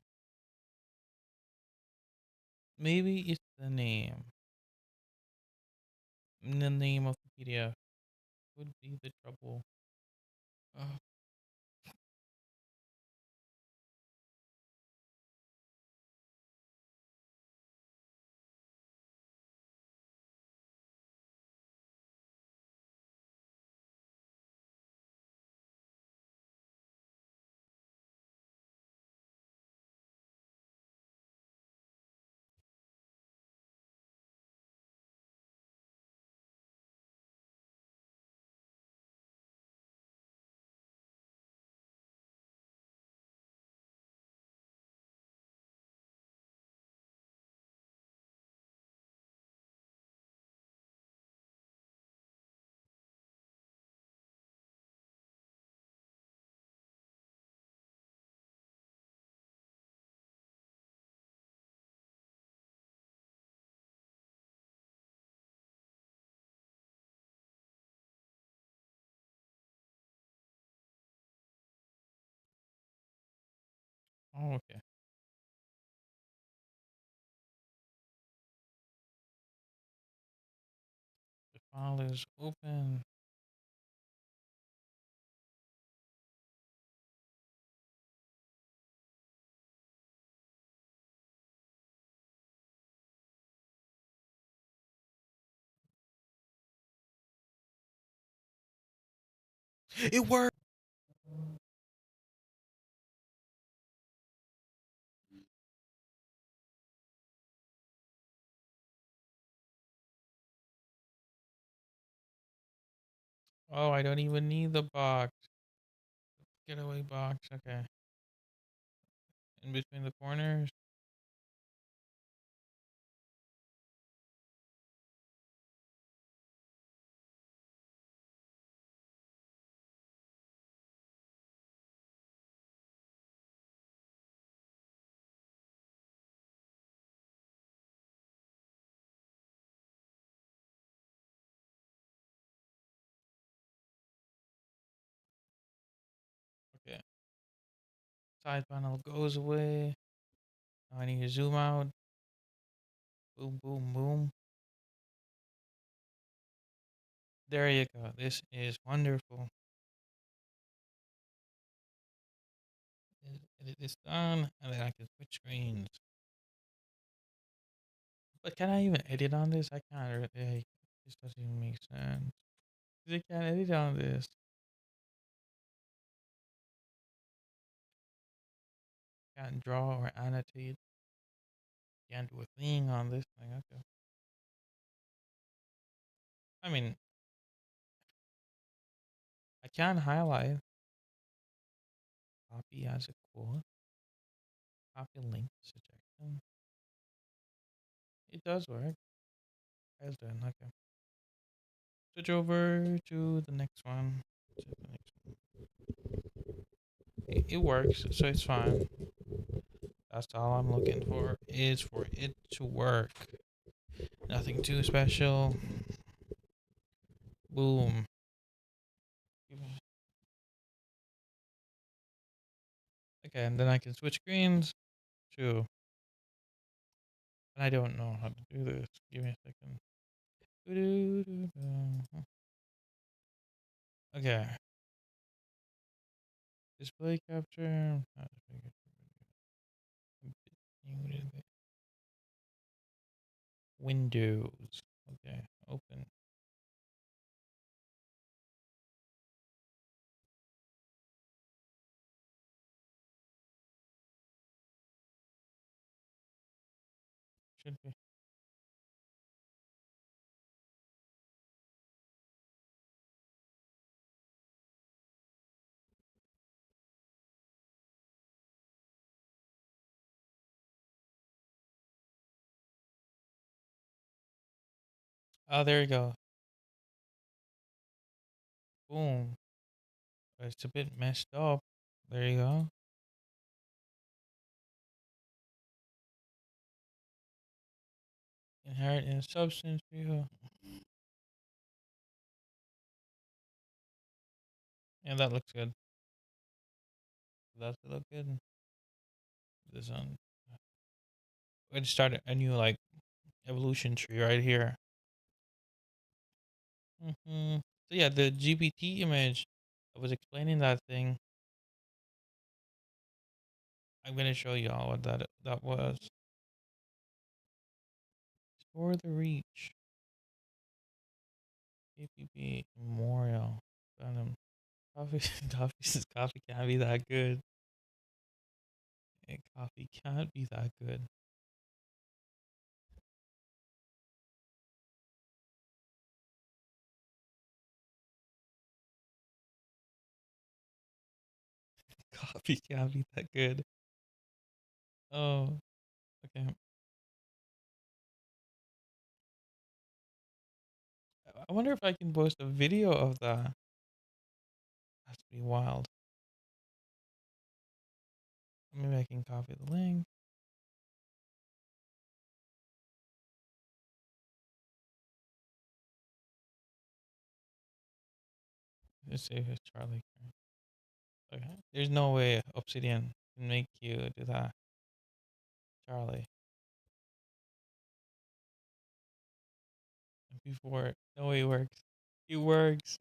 A: Maybe it's the name. The name of the PDF would be the trouble. Uh, oh, okay. The file is open. It worked. Oh, I don't even need the box. Getaway box. Okay. In between the corners. Okay. Side panel goes away. Now I need to zoom out. Boom, boom, boom. There you go. This is wonderful. It edit this down, and then I can switch screens. But can I even edit on this? I can't really. This doesn't even make sense. 'Cause I can't edit on this. Can't draw or annotate. Can't do a thing on this thing. Okay. I mean, I can highlight. Copy as a quote. Copy link suggestion. It does work. It's done. Okay. Switch over to the next one. It works, so it's fine. That's all I'm looking for, is for it to work. Nothing too special. Boom. Okay, and then I can switch screens to. And I don't know how to do this. Give me a second. Okay. Display capture. Windows. Okay, open. Should be. Oh, there you go. Boom. It's a bit messed up. There you go. Inherit in substance view. And that looks good. Does it look good? This one. We'd start a new like evolution tree right here. So yeah, the GPT image. I was explaining that thing. I'm gonna show y'all what that was. For the reach. KPP Memorial. Venom. Coffee. Coffee can't be that good. Coffee can't be that good. Coffee can't be that good. Oh, okay. I wonder if I can post a video of that. That's pretty wild. Maybe I can copy the link. Let's see if it's Charlie. Okay. There's no way Obsidian can make you do that. Charlie. Before. No, it works. It works.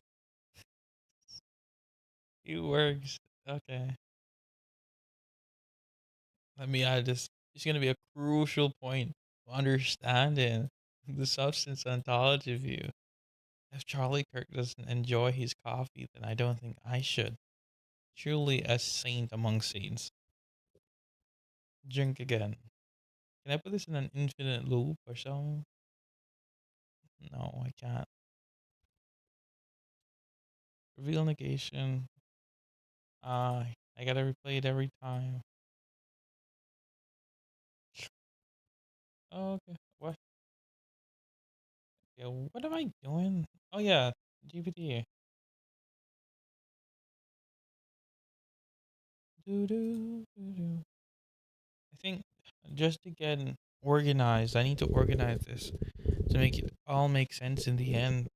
A: It works. Okay. Let me add this. It's gonna be a crucial point to understanding the substance ontology view. If Charlie Kirk doesn't enjoy his coffee, then I don't think I should. Truly a saint among saints. Drink again. Can I put this in an infinite loop or something? No, I can't. Reveal negation. I gotta replay it every time. Oh, okay. What? Yeah, what am I doing? Oh yeah, GPT. Do do do do. I think just to get organized, I need to organize this to make it all make sense in the end.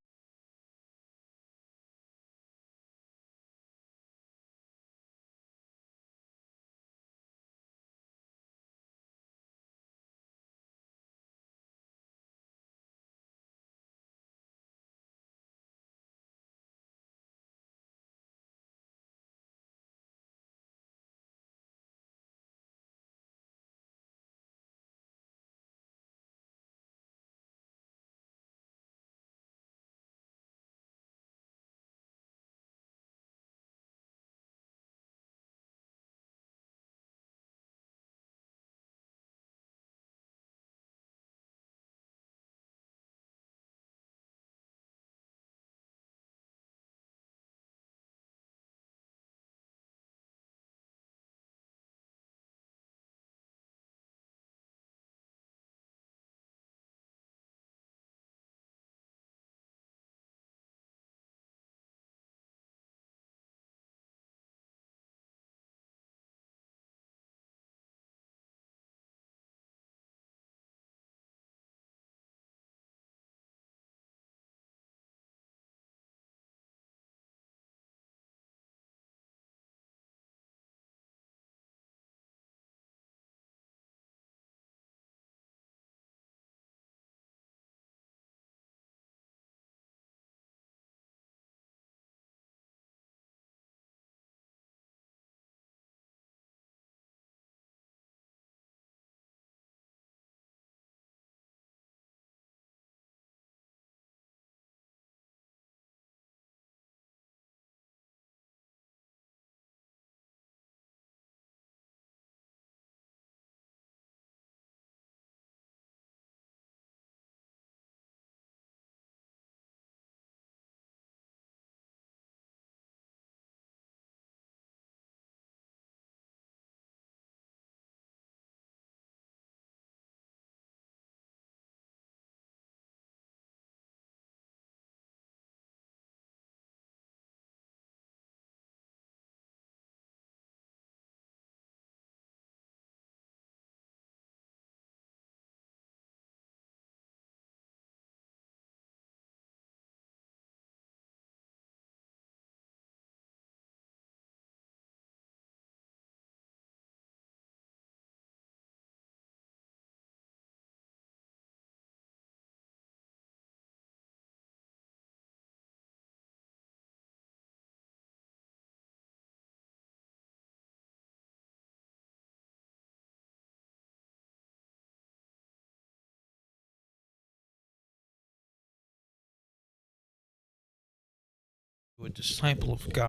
A: to a disciple of God.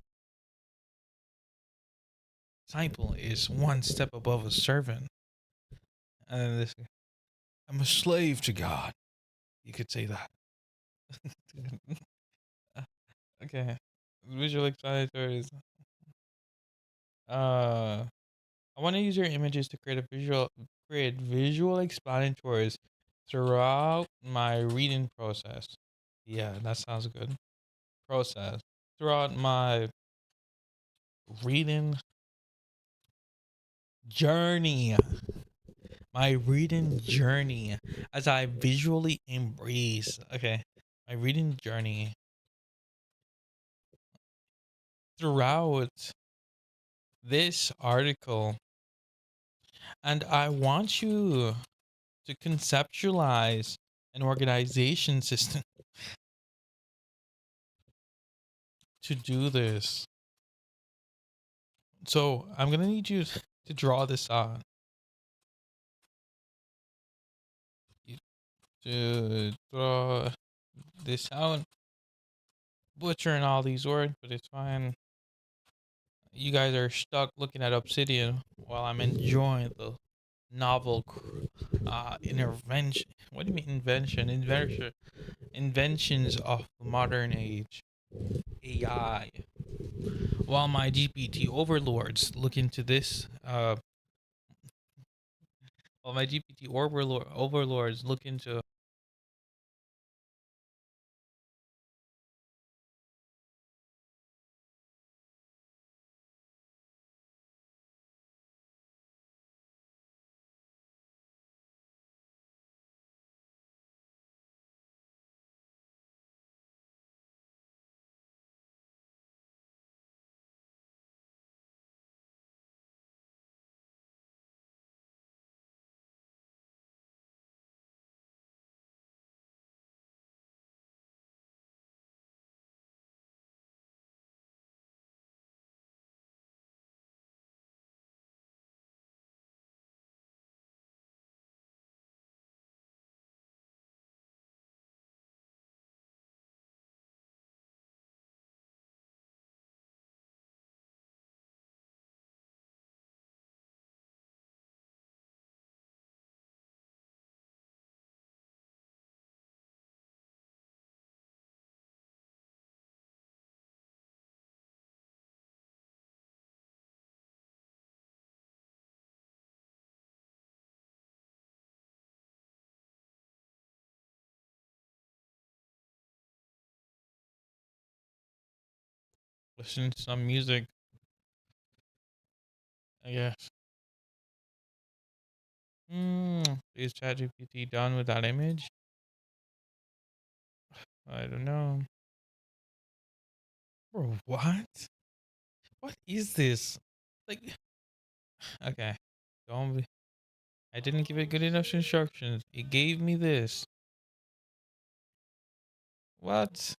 A: Disciple is one step above a servant. And then this, I'm a slave to God. You could say that. Okay. Visual explanatories. I want to use your images to create visual explanatories throughout my reading process. Yeah, that sounds good. Process. Throughout my reading journey. My reading journey as I visually embrace. Okay. My reading journey throughout this article. And I want you to conceptualize an organization system to do this. So I'm gonna need you to draw this out. To draw this out. Butchering all these words, but it's fine. You guys are stuck looking at Obsidian while I'm enjoying the novel intervention. What do you mean invention? Inventions of the modern age. AI. While my GPT overlords look into this, while my GPT overlords look into listen to some music, I guess. Is ChatGPT done with that image? I don't know. Bro, what? What is this? Like, okay. Don't be. I didn't give it good enough instructions. It gave me this. What?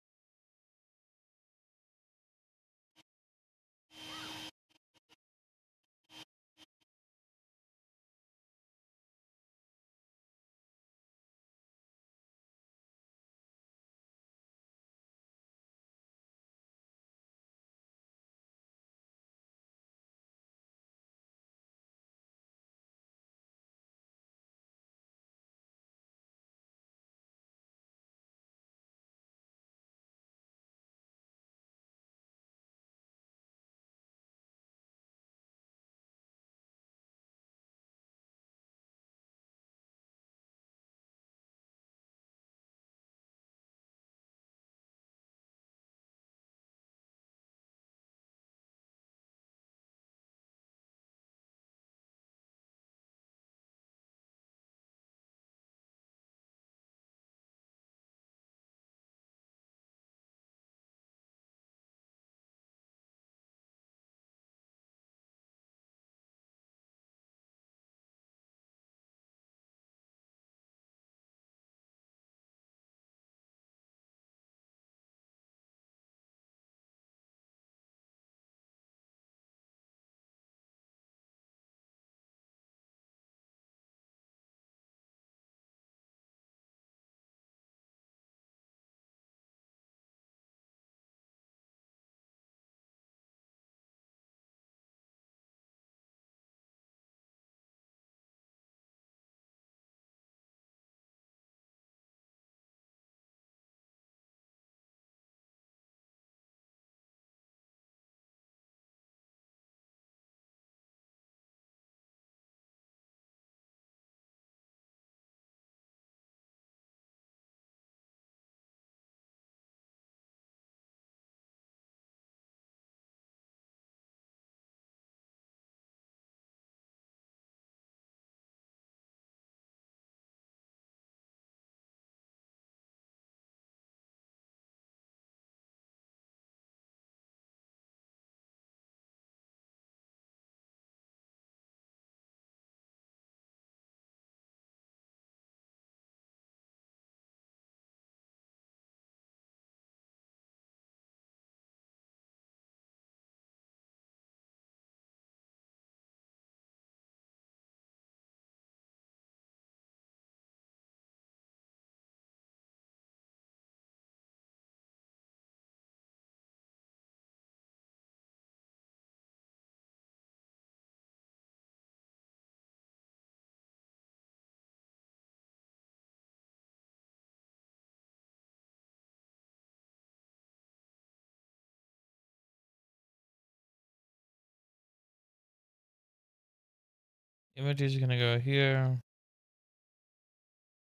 A: Image is gonna go here.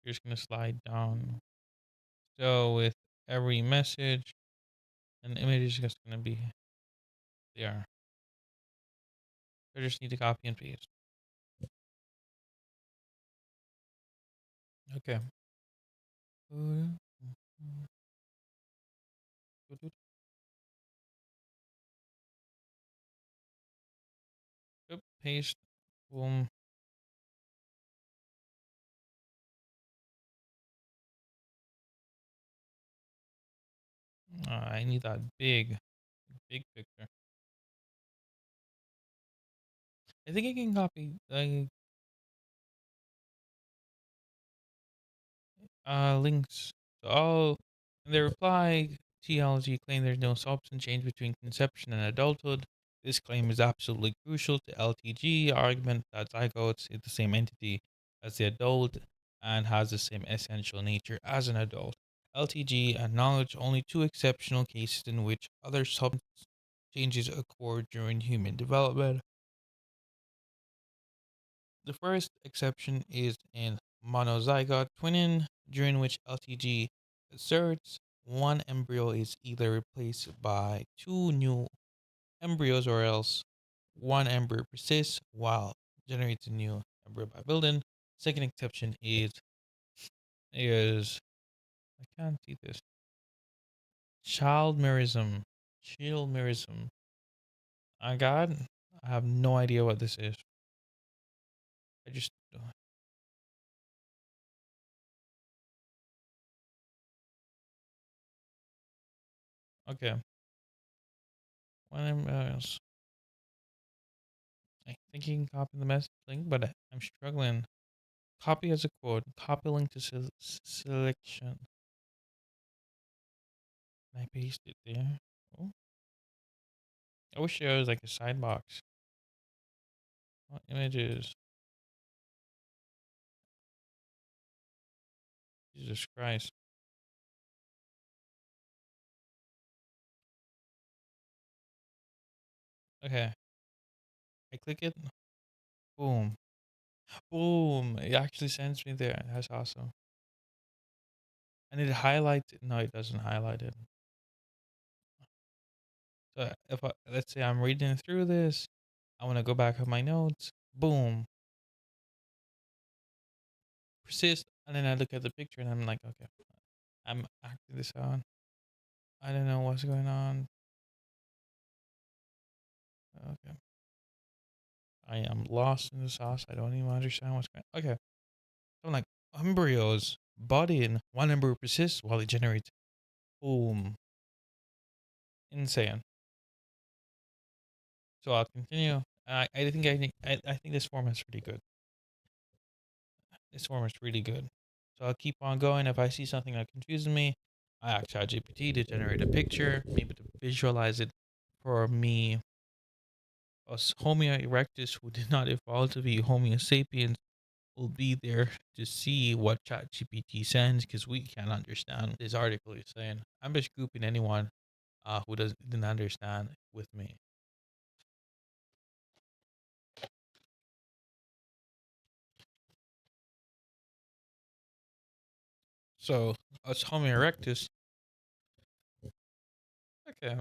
A: You're just gonna slide down. So with every message, an image is just gonna be there. I just need to copy and paste. Okay. Yep, paste. Boom. I need that big picture. I think I can copy links. So in their reply, TLG claimed there's no substance change between conception and adulthood. This claim is absolutely crucial to LTG argument that zygotes is the same entity as the adult and has the same essential nature as an adult. LTG acknowledged only two exceptional cases in which other substance changes occur during human development. The first exception is in monozygote twinning, during which LTG asserts one embryo is either replaced by two new embryos or else one embryo persists while generates a new embryo by building. Second exception is I can't see this. Childmerism. Childmerism. I have no idea what this is. I just okay. One embryos. I think you can copy the message link, but I'm struggling. Copy as a quote. Copy link to selection. Can I paste it there? Oh, I wish there was like a side box. Oh, images. Jesus Christ. Okay. I click it. Boom. Boom. It actually sends me there. That's awesome. And it highlights it. No, it doesn't highlight it. So if let's say I'm reading through this, I want to go back on my notes. Boom. Persist. And then I look at the picture and I'm like, okay, I'm acting this out. I don't know what's going on. Okay. I am lost in the sauce. I don't even understand what's going on. Okay. So I'm like, embryos, body in one embryo persists while it generates. Boom. Insane. So I'll continue. I think this format is pretty good. This format is really good. So I'll keep on going. If I see something that confuses me, I ask ChatGPT to generate a picture, maybe to visualize it for me. Us Homo erectus, who did not evolve to be Homo sapiens, will be there to see what ChatGPT sends because we can't understand what this article is saying. I'm just grouping anyone who didn't understand with me. So us Homo erectus. Okay.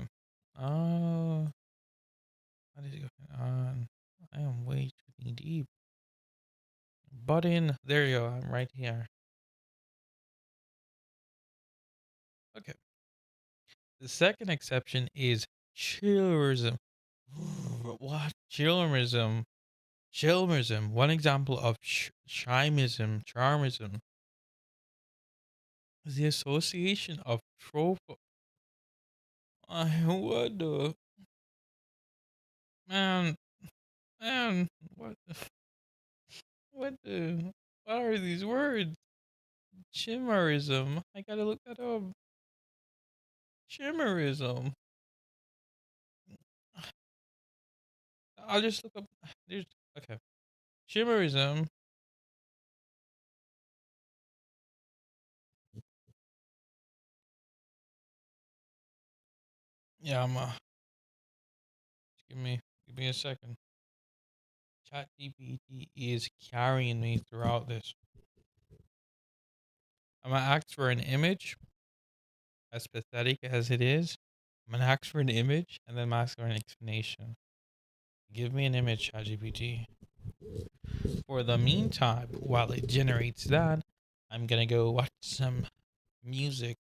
A: What is going on? I am way too deep. Button. There you go. I'm right here. Okay. The second exception is chillerism. What? Chillerism. Chillerism. One example of charmism is the association of tropo. What the man? Man, what the? What are these words? Chimerism. I gotta look that up. Chimerism. I'll just look up. There's okay. Chimerism. Yeah, I'm. Give me a second. ChatGPT is carrying me throughout this. I'm gonna ask for an image, as pathetic as it is. I'm gonna ask for an image, and then I'm ask for an explanation. Give me an image, ChatGPT. For the meantime, while it generates that, I'm gonna go watch some music.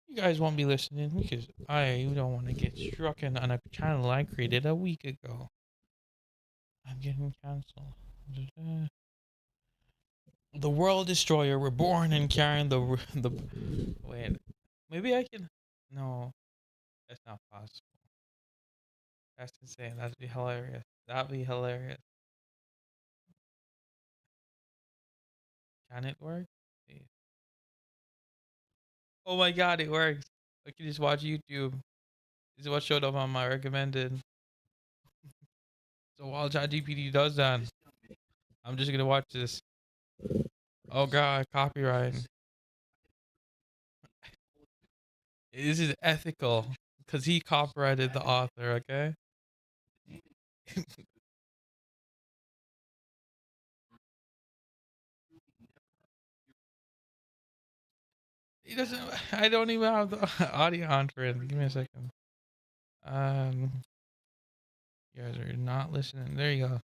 A: You guys won't be listening because I don't want to get struck on a channel I created a week ago. I'm getting canceled. The World Destroyer. We're born and carrying the. Wait, maybe I can. No, that's not possible. That's insane. That'd be hilarious. That'd be hilarious. Can it work? Please. Oh my god, it works. I can just watch YouTube. This is what showed up on my recommended. So while ChatGPT does that, I'm just gonna watch this. Oh god, copyright. This is ethical because he copyrighted the author. Okay. He doesn't. I don't even have the audio on for it. Give me a second. You guys are not listening. There you go.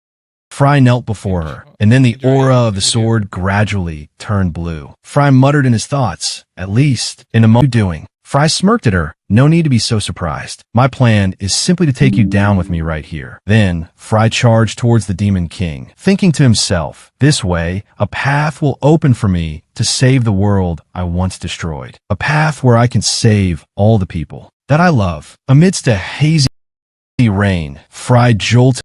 K: Fry knelt before her, and then the aura of the sword gradually turned blue. Fry muttered in his thoughts, at least in a moment doing. Fry smirked at her. No need to be so surprised. My plan is simply to take you down with me right here. Then, Fry charged towards the Demon King, thinking to himself, this way, a path will open for me to save the world I once destroyed. A path where I can save all the people that I love. Amidst a hazy rain, Fry jolted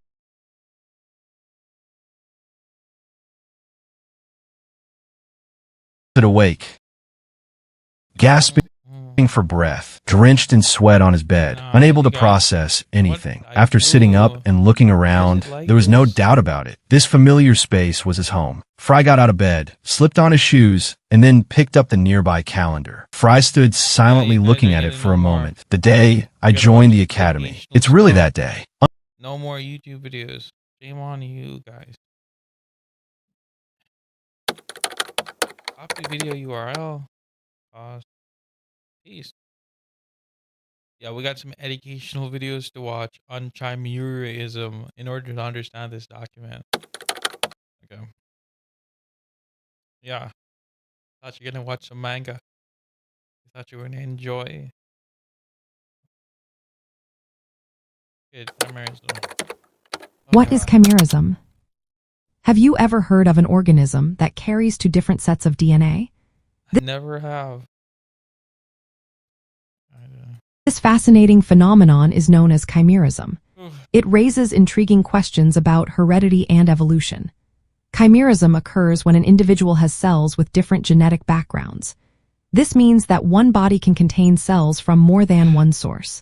K: awake, gasping for breath, drenched in sweat on his bed, unable to process anything. After sitting up and looking around, there was no doubt about it. This familiar space was his home. Fry got out of bed, slipped on his shoes, and then picked up the nearby calendar. Fry stood silently looking at it for a moment. The day I joined the academy. It's really that day.
A: No more YouTube videos. Shame on you guys. Copy video URL. Pause. Peace. Yeah, we got some educational videos to watch on chimerism in order to understand this document. Okay. Yeah. Thought you're gonna watch some manga. Thought you were gonna enjoy. Good chimerism.
L: What is chimerism? Have you ever heard of an organism that carries two different sets of DNA?
A: I never have.
L: This fascinating phenomenon is known as chimerism. It raises intriguing questions about heredity and evolution. Chimerism occurs when an individual has cells with different genetic backgrounds. This means that one body can contain cells from more than one source.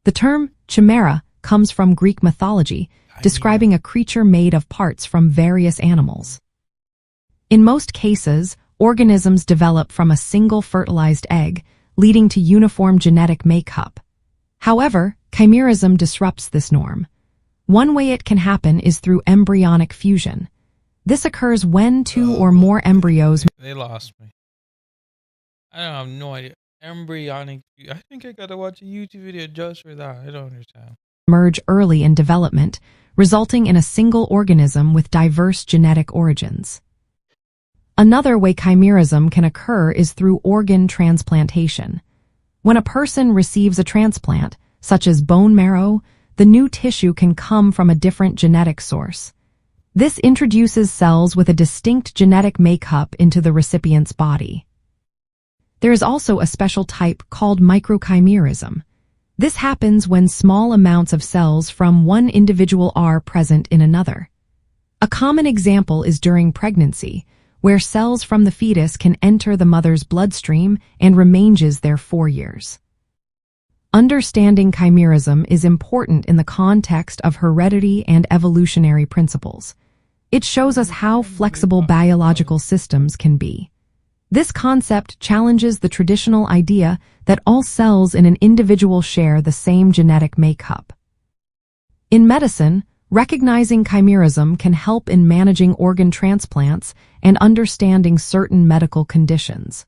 L: The term chimera comes from Greek mythology, describing a creature made of parts from various animals. In most cases, organisms develop from a single fertilized egg, leading to uniform genetic makeup. However, chimerism disrupts this norm. One way it can happen is through embryonic fusion. This occurs when two or more embryos...
A: They lost me. I don't have no idea. Embryonic... I think I gotta watch a YouTube video just for that. I don't understand.
L: ...merge early in development, resulting in a single organism with diverse genetic origins. Another way chimerism can occur is through organ transplantation. When a person receives a transplant, such as bone marrow, the new tissue can come from a different genetic source. This introduces cells with a distinct genetic makeup into the recipient's body. There is also a special type called microchimerism. This happens when small amounts of cells from one individual are present in another. A common example is during pregnancy, where cells from the fetus can enter the mother's bloodstream and remains there 4 years. Understanding chimerism is important in the context of heredity and evolutionary principles. It shows us how flexible biological systems can be. This concept challenges the traditional idea that all cells in an individual share the same genetic makeup. In medicine, recognizing chimerism can help in managing organ transplants and understanding certain medical conditions.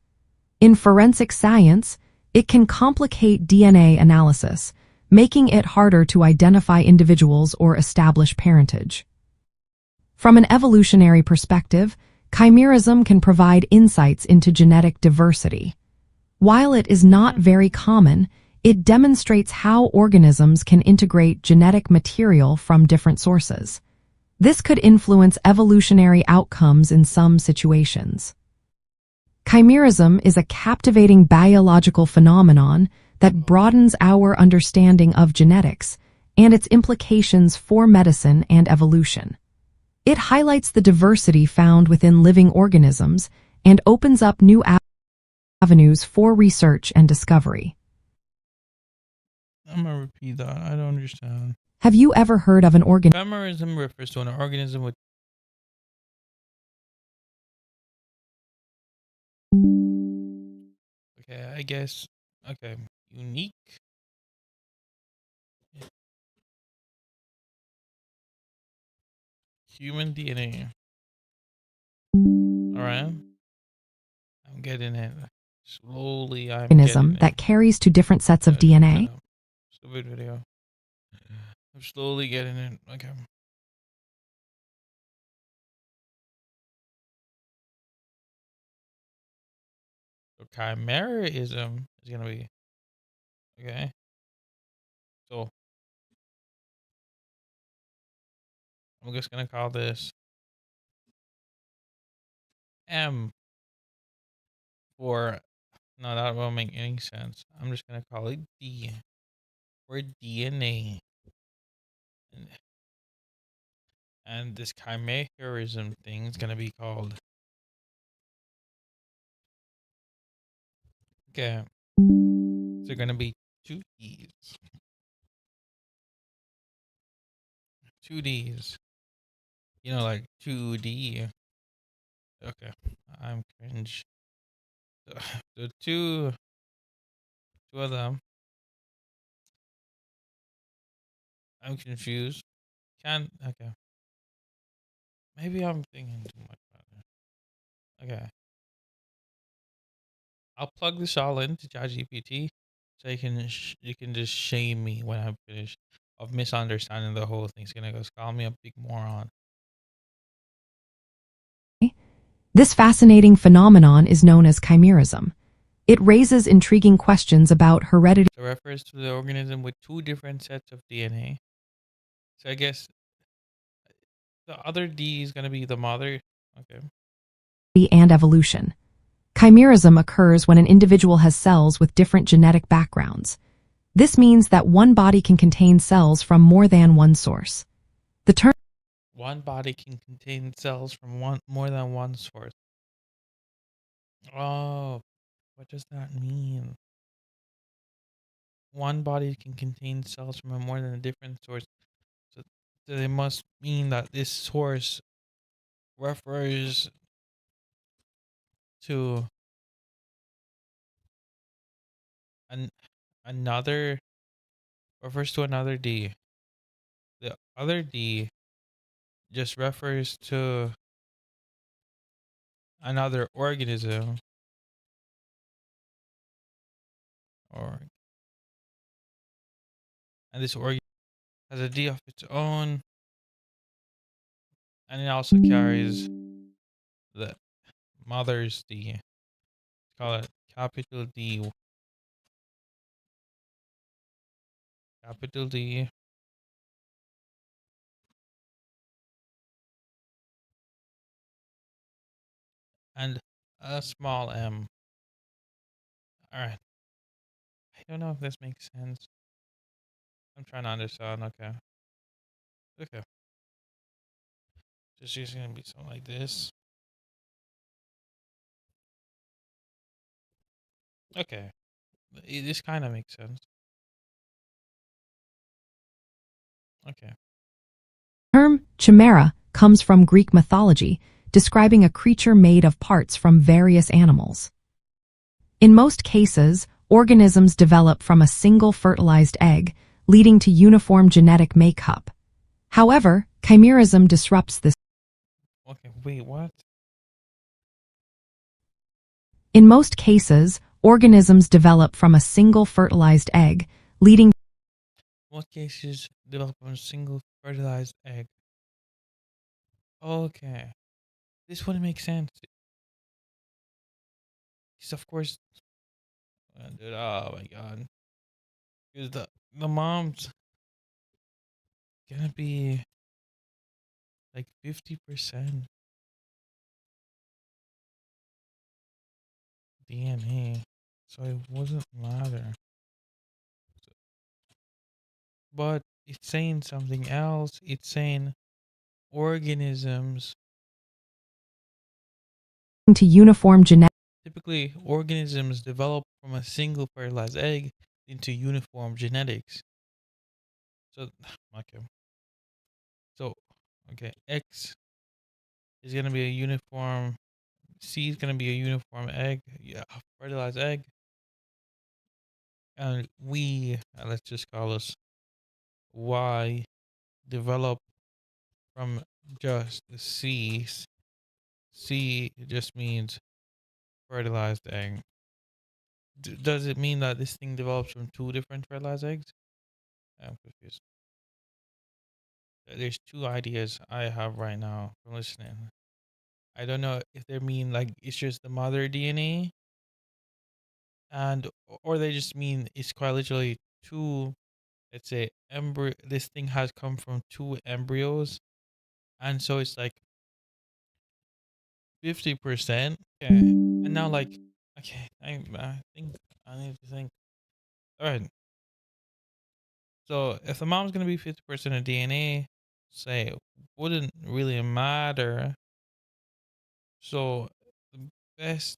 L: In forensic science, it can complicate DNA analysis, making it harder to identify individuals or establish parentage. From an evolutionary perspective, chimerism can provide insights into genetic diversity. While it is not very common, it demonstrates how organisms can integrate genetic material from different sources. This could influence evolutionary outcomes in some situations. Chimerism is a captivating biological phenomenon that broadens our understanding of genetics and its implications for medicine and evolution. It highlights the diversity found within living organisms and opens up new avenues for research and discovery.
A: I'm gonna repeat that. I don't understand.
L: Have you ever heard of an organ?
A: Chimerism refers to an organism with okay, I guess okay, unique. Human DNA. Alright. I'm getting it. Slowly I'm getting
L: Organism
A: it.
L: that carries two different sets of DNA.
A: Stupid video. I'm slowly getting it. Okay. So chimerism is gonna be okay. So I'm just gonna call this M for no, that won't make any sense. I'm just gonna call it D for DNA. And this chimerism thing is gonna be called okay. So gonna be two D's. Two D's. You know, like 2D. Okay. I'm cringe. So two of them. I'm confused. Okay. Maybe I'm thinking too much about it. Okay. I'll plug this all into ChatGPT so you can just shame me when I'm finished of misunderstanding the whole thing. It's gonna go call me a big moron.
L: This fascinating phenomenon is known as chimerism. It raises intriguing questions about heredity.
A: So it refers to the organism with two different sets of DNA. So I guess the other D is gonna be the mother. Okay.
L: And evolution. Chimerism occurs when an individual has cells with different genetic backgrounds. This means that one body can contain cells from more than one source. The term
A: One body can contain cells from more than one source. Oh, what does that mean? One body can contain cells from more than a different source. So it must mean that this source refers to another another D. The other D just refers to another organism or and this organism has a D of its own and it also carries the mother's D. Let's call it capital D. Capital D. And a small m. Alright. I don't know if this makes sense. I'm trying to understand. Okay. Okay. Just using gonna be something like this. Okay. This kind of makes sense. Okay.
L: The term chimera comes from Greek mythology, describing a creature made of parts from various animals. In most cases, organisms develop from a single fertilized egg, leading to uniform genetic makeup. However, chimerism disrupts this.
A: Okay, wait, what?
L: In most cases, organisms develop from a single fertilized egg, leading
A: Most cases develop from a single fertilized egg. Okay. This wouldn't make sense. Because of course, dude, oh my god. Because the mom's gonna be like 50% DNA. So it wouldn't matter. But it's saying something else. It's saying organisms.
L: to uniform genetic.
A: Typically, organisms develop from a single fertilized egg into uniform genetics. So, okay. So, okay, X is going to be a uniform, C is going to be a uniform egg, yeah, fertilized egg. And we, let's just call us Y, develop from just C. C just means fertilized egg. Does it mean that this thing develops from two different fertilized eggs? I'm confused. There's two ideas I have right now from listening. I don't know if they mean like it's just the mother DNA, and or they just mean it's quite literally two. Let's say embryo. This thing has come from two embryos, and so it's like 50%. Okay, and now like okay, I think I need to think. All right. So if the mom's gonna be 50% of DNA, say wouldn't really matter. So the best.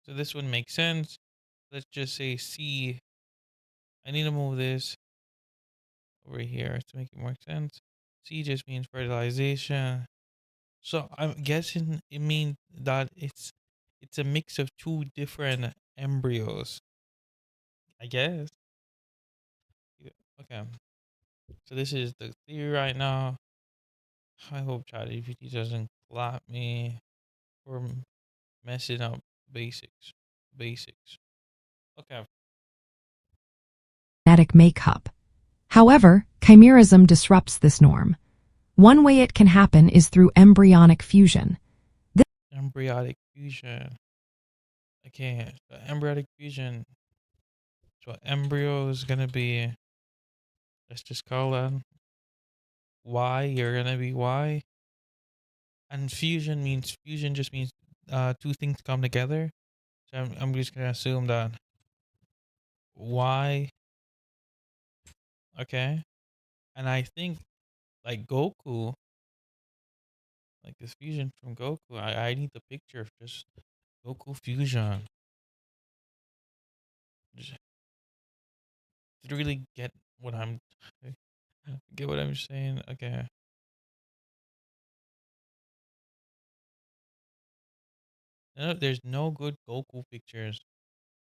A: So this would make sense. Let's just say C. I need to move this over here to make it more sense. C just means fertilization. So I'm guessing it means that it's a mix of two different embryos. I guess. Yeah, okay. So this is the theory right now. I hope ChatGPT doesn't clap me for messing up basics. Basics. Okay.
L: Genetic makeup. However, chimerism disrupts this norm. One way it can happen is through embryonic fusion.
A: Embryonic fusion. Okay. So embryonic fusion. So embryo is gonna be, let's just call that Y. You're gonna be Y. And fusion just means two things come together. So I'm just gonna assume that Y. Okay. And I think like Goku, like this fusion from Goku. I need the picture of just Goku fusion. Just to really what I'm get what I'm saying. Okay. No, there's no good Goku pictures.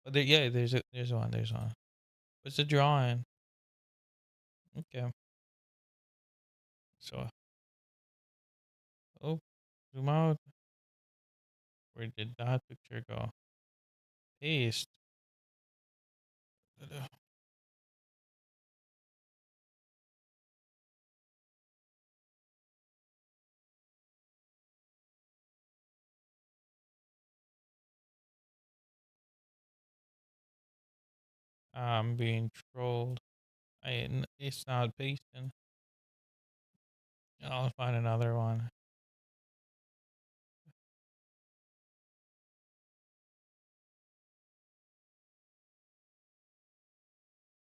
A: But yeah, there's one. There's one. It's a drawing. Okay. So oh, zoom out. Where did that picture go? Paste. I'm being trolled. It's not pasting. I'll find another one.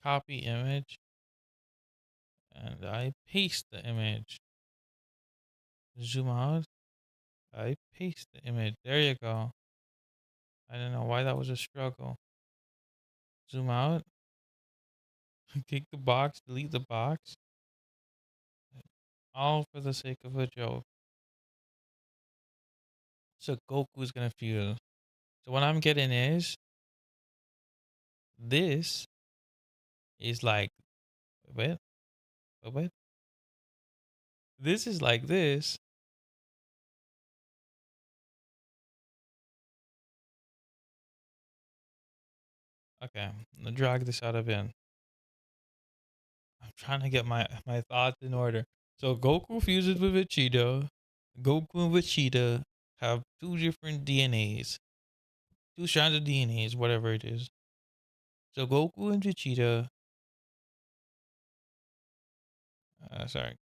A: Copy image. And I paste the image. Zoom out. I paste the image. There you go. I don't know why that was a struggle. Zoom out. Kick the box. Delete the box. All for the sake of a joke. So Goku's gonna feel. So what I'm getting is this is like, wait, wait. This is like this. Okay, I'm gonna drag this out of in. I'm trying to get my thoughts in order. So Goku fuses with Vegeta. Goku and Vegeta have two different DNAs, two strands of DNAs, whatever it is. So Goku and Vegeta,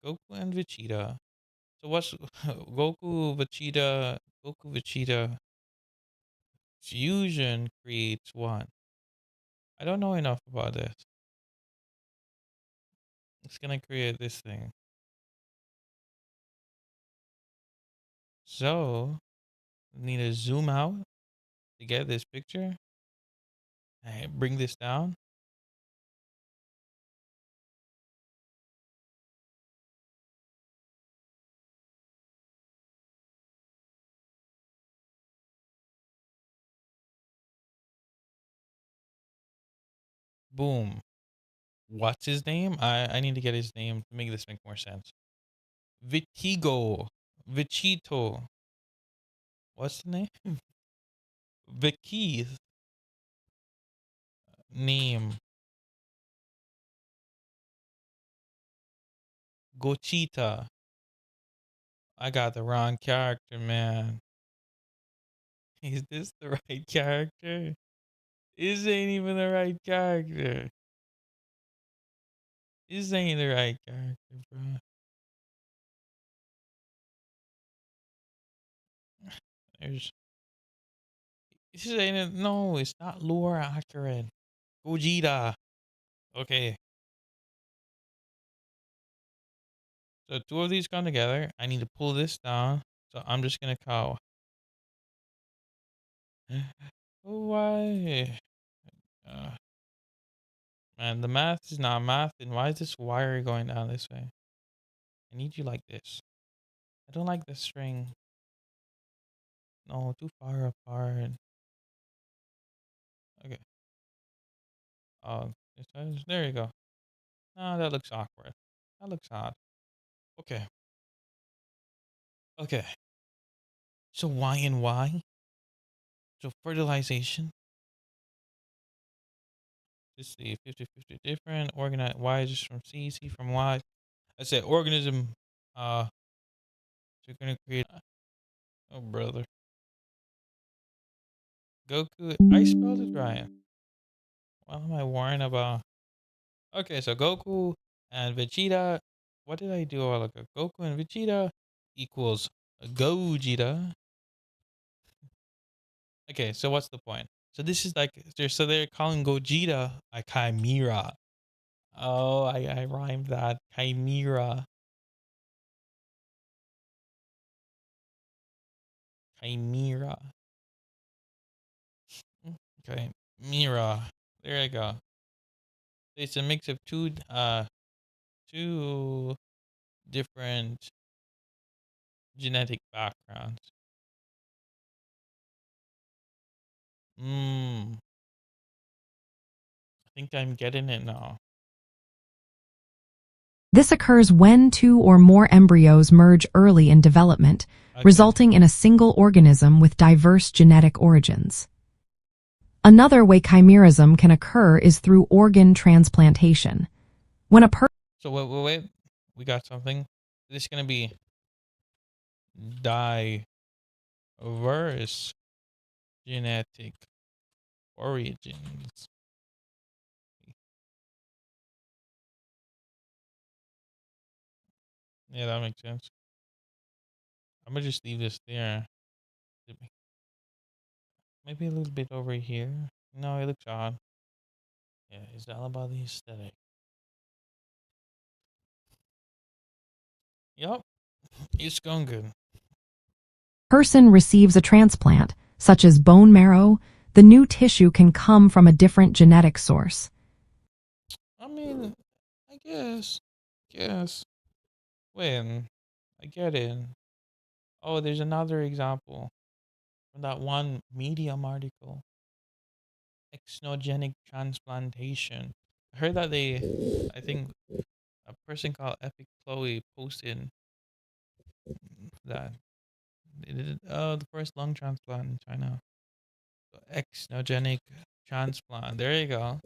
A: Goku and Vegeta. So what's Goku Vegeta fusion creates one. I don't know enough about this. It's gonna create this thing. So need to zoom out to get this picture. I bring this down. Boom. What's his name? I need to get his name to make this make more sense. Vitigo. Vichito. What's the name? Vicky. Name. Gochita. I got the wrong character, man. Is this the right character? This ain't even the right character. This ain't the right character, bro. There's. This ain't it. No, it's not lore accurate. Gogeta. Okay. So two of these come together. I need to pull this down. So I'm just gonna call. Why? Uh, Man, the math is not math. And why is this wire going down this way? I need you like this. I don't like the string. No, too far apart. Okay. Oh, there you go. No, that looks awkward. That looks odd. Okay. Okay. So Y and Y. So fertilization. Let's see, 50-50 different. Organize Y is just from C, C from Y. I said organism. So you're gonna create. Oh brother. Goku. I spelled it right. What am I worrying about? Okay, so Goku and Vegeta. What did I do a while ago? Goku and Vegeta equals Gogeta. Okay, so what's the point? So this is like they're calling Gogeta a chimera. Oh, I rhymed that. Chimera. Chimera. Okay. Mira. There you go. It's a mix of two different genetic backgrounds. I think I'm getting it now.
L: This occurs when two or more embryos merge early in development, resulting in a single organism with diverse genetic origins. Another way chimerism can occur is through organ transplantation. When a person
A: So wait. We got something. This is gonna be diverse genetic origins. Yeah, that makes sense. I'm gonna just leave this there. Maybe a little bit over here. No, it looks odd. Yeah, it's all about the aesthetic. Yup, it's going good.
L: person receives a transplant, such as bone marrow, the new tissue can come from a different genetic source.
A: I mean, I guess. When I get it. Oh, there's another example from that one Medium article. Exogenic transplantation. I heard that I think a person called Epic Chloe posted that they did the first lung transplant in China. So exogenic transplant. There you go.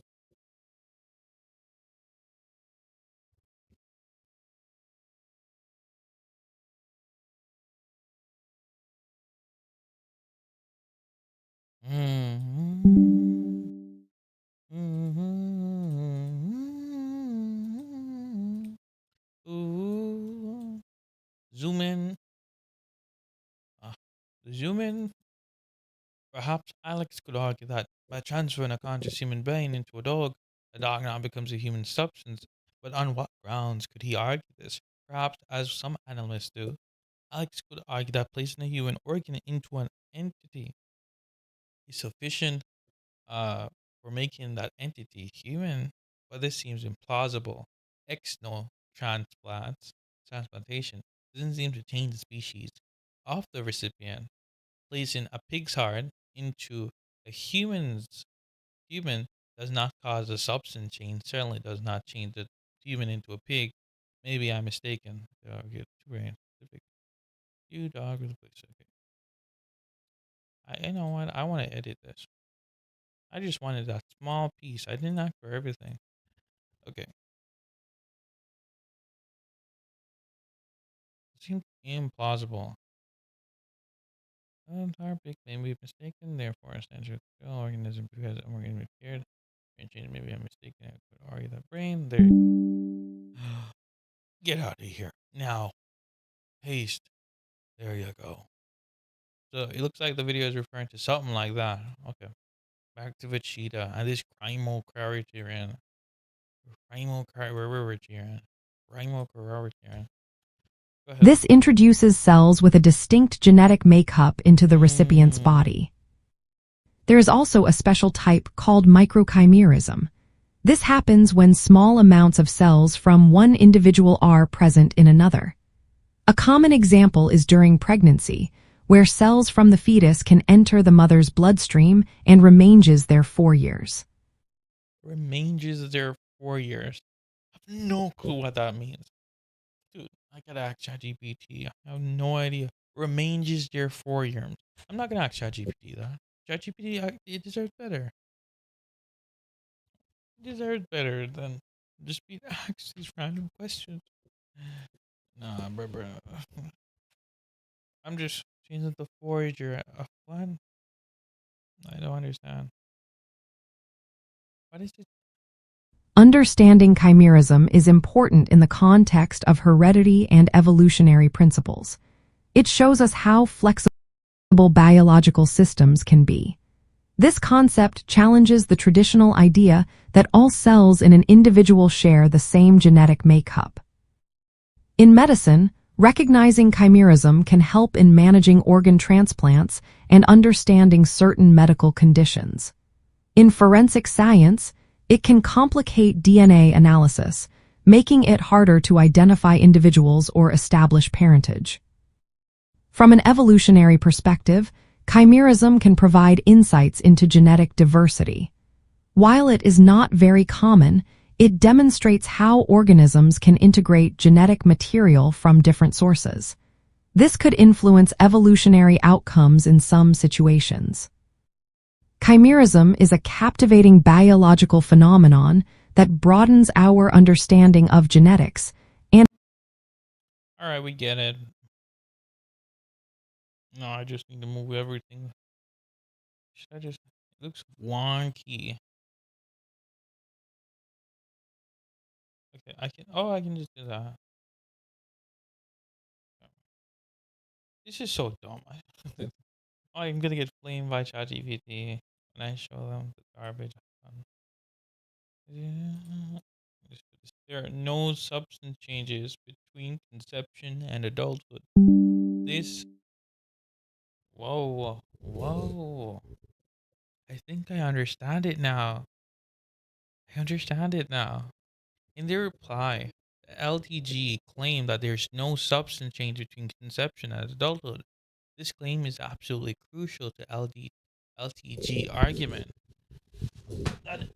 A: Ooh. Zoom in. Zoom in. Perhaps Alex could argue that by transferring a conscious human being into a dog, the dog now becomes a human substance. But on what grounds could he argue this? Perhaps, as some analysts do, Alex could argue that placing a human organ into an entity is sufficient for making that entity human. But this seems implausible. Exno transplantation doesn't seem to change the species of the recipient. Placing a pig's heart into a human does not cause a substance change. Certainly does not change the human into a pig. Maybe I'm mistaken. Dog get two brains. You dog with a place. Okay. You know what? I want to edit this. I just wanted that small piece. I didn't ask for everything. Okay. It seems implausible. An entire pig may be mistaken, therefore a central organism because an organism appeared. Maybe I'm mistaken. I could argue that brain. There. Get out of here now. Paste. There you go. So it looks like the video is referring to something like that. Okay. Back to Vegeta and this primal criterion. Primal criterion. Primal criterion.
L: This introduces cells with a distinct genetic makeup into the recipient's body. There is also a special type called microchimerism. This happens when small amounts of cells from one individual are present in another. A common example is during pregnancy, where cells from the fetus can enter the mother's bloodstream and remains there 4 years.
A: Remains there 4 years. I have no clue what that means. Dude, I gotta ask ChatGPT. I have no idea. Remains there 4 years. I'm not gonna ask ChatGPT that. ChatGPT, it deserves better. It deserves better than just being asked these random questions. Nah, bro. I'm just changing the forager. What? I don't understand. What is it?
L: Understanding chimerism is important in the context of heredity and evolutionary principles. It shows us how flexible biological systems can be. This concept challenges the traditional idea that all cells in an individual share the same genetic makeup. In medicine, recognizing chimerism can help in managing organ transplants and understanding certain medical conditions. In forensic science, it can complicate DNA analysis, making it harder to identify individuals or establish parentage. From an evolutionary perspective, chimerism can provide insights into genetic diversity. While it is not very common, it demonstrates how organisms can integrate genetic material from different sources. This could influence evolutionary outcomes in some situations. Chimerism is a captivating biological phenomenon that broadens our understanding of genetics and—
A: Alright, we get it. No, I just need to move everything. Should I just... It looks wonky. Okay, I can just do that. This is so dumb. I'm gonna get flamed by ChatGPT when I show them the garbage I've done. There are no substance changes between conception and adulthood. This... Whoa. I think I understand it now. In their reply, the LTG claimed that there's no substance change between conception and adulthood. This claim is absolutely crucial to LTG argument. that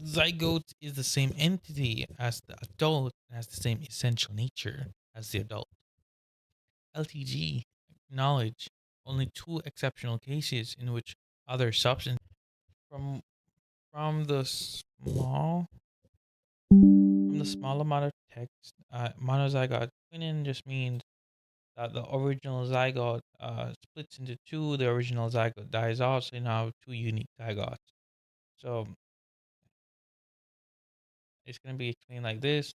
A: zygote is the same entity as the adult and has the same essential nature as the adult. LTG acknowledge only two exceptional cases in which other substance from from the small from the small amount of text, monozygote twinning just means that the original zygote splits into two. The original zygote dies off, so you now have two unique zygotes. So it's gonna be explained like this.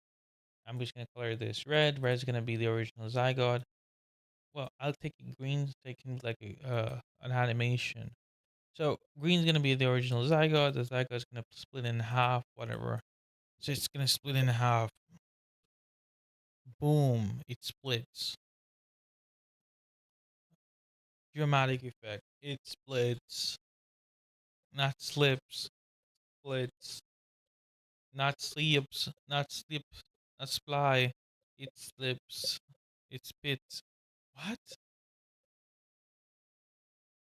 A: I'm just gonna color this red. Red is gonna be the original zygote. Well, I'll take green, taking like an animation. So green's gonna be the original zygote. The zygote's gonna split in half, whatever. So it's gonna split in half. Boom! It splits. Dramatic effect. It splits. Not slips. Splits. Not sleeps. Not slip. Not sply. It slips. It spits. What?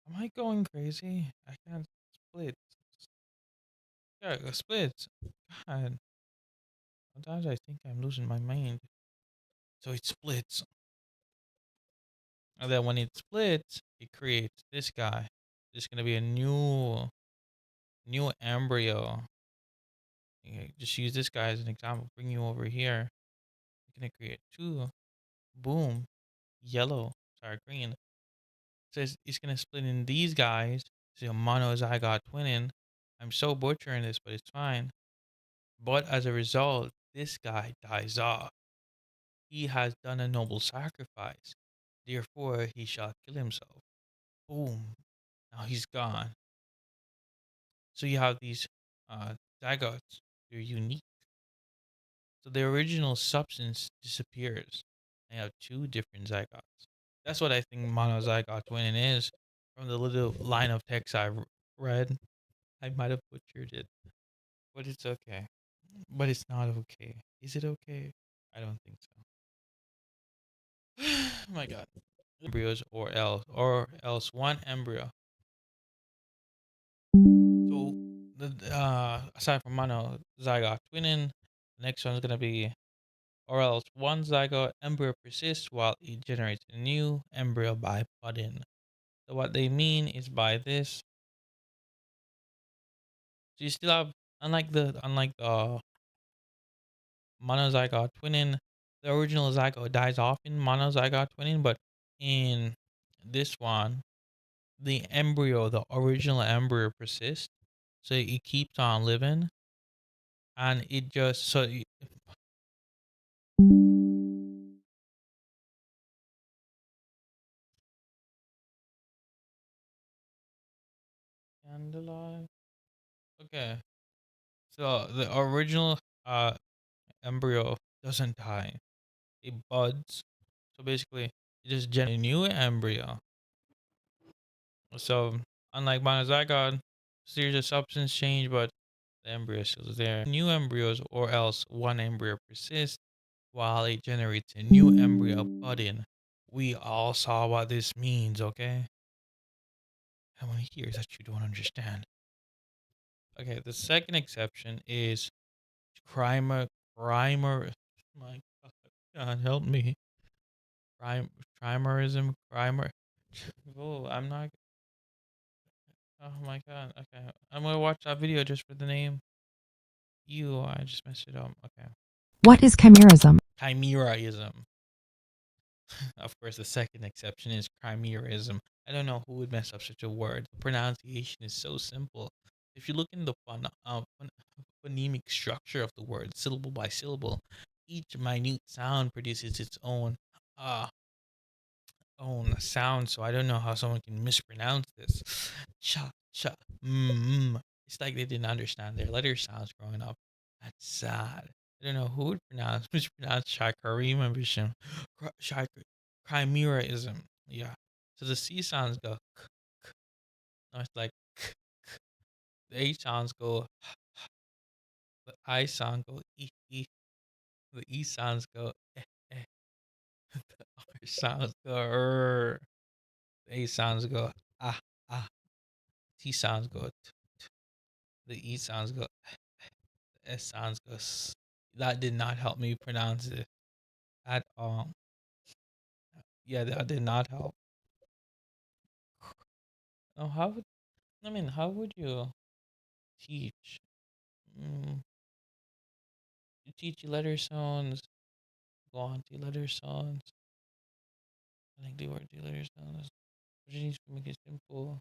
A: Am I going crazy? I can't split. Yeah, it splits. God. Sometimes I think I'm losing my mind. So it splits. And then when it splits, it creates this guy. This is gonna be a new embryo. Okay, just use this guy as an example. Bring you over here. You're gonna create two. Boom. Yellow. Sorry, green. So it's gonna split in these guys. So monozygote twinning. I'm so butchering this, but it's fine. But as a result, this guy dies off. He has done a noble sacrifice. Therefore, he shall kill himself. Boom. Now he's gone. So you have these zygotes. They're unique. So the original substance disappears. I have two different zygotes. That's what I think monozygote twinning is. From the little line of text I read, I might have butchered it, but it's okay. But it's not okay. Is it okay? I don't think so. Oh my god. Embryos or else one embryo. So aside from monozygote twinning, the next one is gonna be or else one zygote embryo persists while it generates a new embryo by budding. So what they mean is by this, so you still have unlike the monozygote twinning, the original zygote dies off in monozygote twinning, but in this one, the embryo, the original embryo persists, so it keeps on living, and it just so it, Candlelight. Okay, so the original embryo doesn't die; it buds. So basically, it just generates a new embryo. So unlike monozygote, there's a substance change, but the embryo is still there. New embryos, or else one embryo persists while it generates a new embryo budding. We all saw what this means, okay? How many years that you don't understand? Okay, the second exception is crimer. My God, help me. Crimerism, crimer. Oh, I'm not. Oh my God. Okay, I'm gonna watch that video just for the name. I just messed it up. Okay.
L: What is chimerism?
A: Chimeraism. Of course, the second exception is chimerism. I don't know who would mess up such a word. The pronunciation is so simple. If you look in the phonemic structure of the word, syllable by syllable, each minute sound produces its uh own sound. So I don't know how someone can mispronounce this. Cha cha It's like they didn't understand their letter sounds growing up. That's sad. I don't know who would mispronounce Shikaremism, Chimerism. Yeah. So the C sounds go k, k. No, it's like k, k. The H sounds go the I sound go e e. The E sounds go eh eh. The R sounds go er. The A sounds go ah ah. T sounds go t. The E sounds good. The S sounds good. That did not help me pronounce it at all. Yeah, that did not help. Oh, how would you teach? Mm, you teach letter sounds, go on to letter sounds. I think they were two letter sounds. Strategies to make it simple.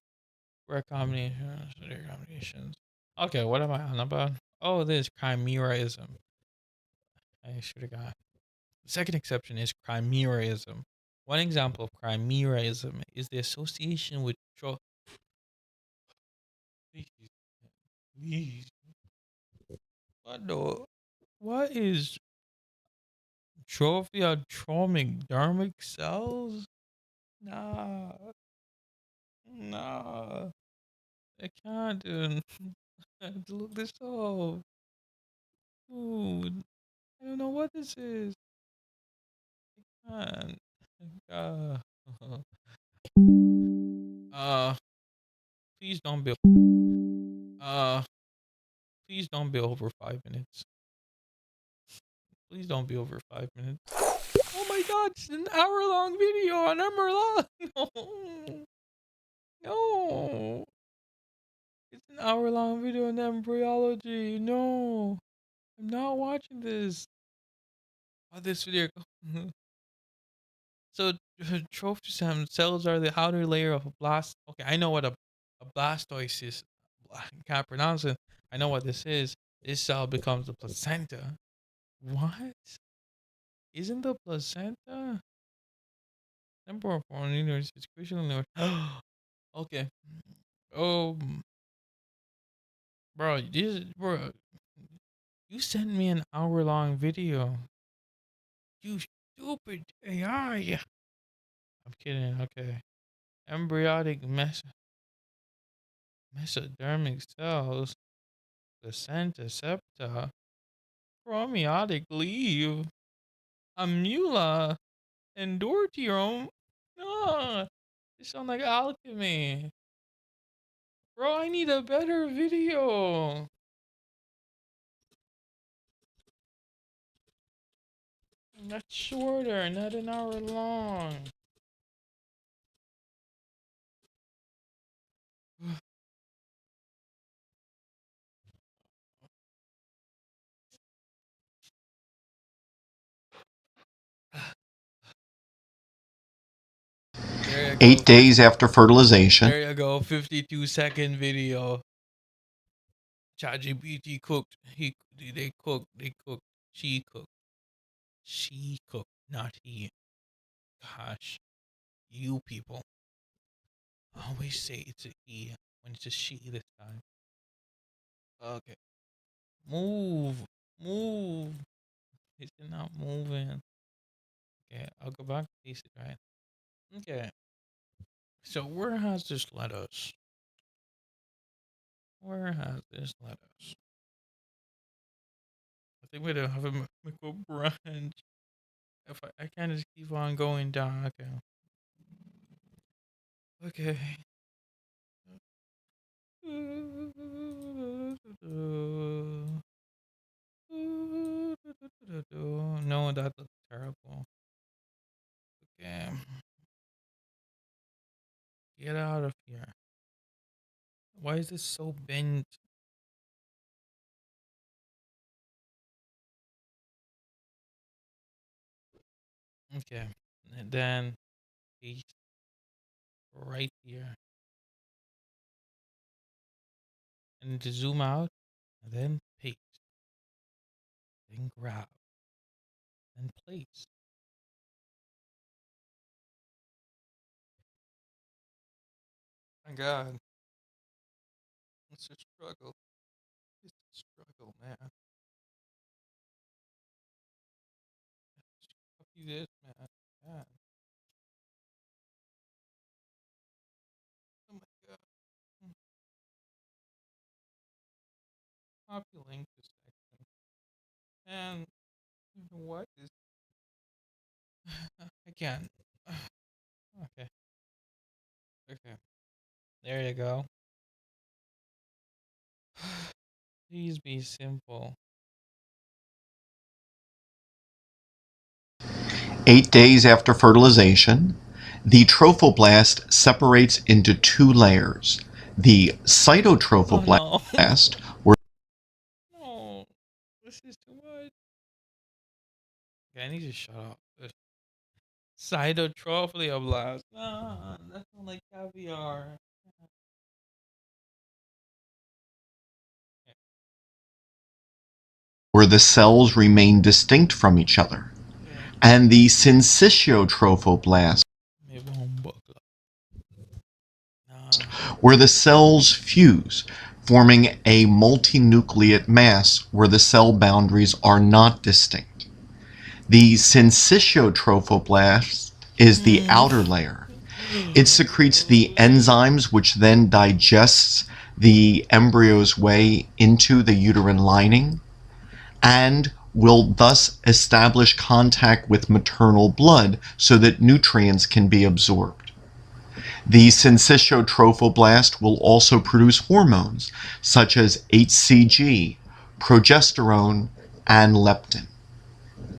A: Rare combinations, rare combinations. Okay, what am I on about? Oh, this chimeraism. I should have got. The second exception is chimeraism. One example of chimeraism is the association with please, please. What is trophiodromic dermic cells? Nah, nah. I can't, dude. I have to look this up. Dude, I don't know what this is. Man. Uh, uh, please don't be. Uh, please don't be over 5 minutes. Please don't be over 5 minutes. Oh my God! It's an hour-long video on Emerald. No, no. It's an hour-long video on embryology. No, I'm not watching this. Oh, this video. So trophocyte cells are the outer layer of a blast. Okay, I know what a blastocyst is. I can't pronounce it. I know what this is. This cell becomes the placenta. What? Isn't the placenta? Temporal form universe is crucial in the okay. Oh, bro. You sent me an hour-long video. You stupid AI. I'm kidding. Okay. Embryonic mesodermic cells, placenta septa, chromatic leaf, amula, endortium. No, this sound like alchemy. Bro, I need a better video. That's shorter, not an hour long. There you go.
H: 8 days after fertilization.
A: There you go. 52-second video. ChatGPT cooked. They cooked. They cooked. She cooked. She cooked, not he. Gosh, you people always say it's a he when it's a she this time. Okay, move, move. It's not moving. Okay, I'll go back to basic, right? Okay. So where has this led us? Where has this led us? I think we don't have a mechanical branch. If I can't just keep on going down. Okay. Okay. No, that looks terrible. Okay. Get out of here. Why is this so bent? Okay. And then paste right here. And to zoom out. And then paste. Then grab. Then place. My God. It's a struggle. It's a struggle, man. Copy this, man. God. Oh my God. Copy link to section. And what is I can't. Okay. Okay. There you go. Please be simple.
H: 8 days after fertilization, the trophoblast separates into 2 layers. The cytotrophoblast, where
A: No, this is too much. Okay, I need to shut up. Cytotrophoblast. Nah, that's not like caviar.
H: the cells remain distinct from each other, and the syncytiotrophoblast, where the cells fuse, forming a multinucleate mass where the cell boundaries are not distinct. The syncytiotrophoblast is the outer layer. It secretes the enzymes which then digests the embryo's way into the uterine lining and will thus establish contact with maternal blood so that nutrients can be absorbed. The syncytiotrophoblast will also produce hormones such as HCG, progesterone, and leptin.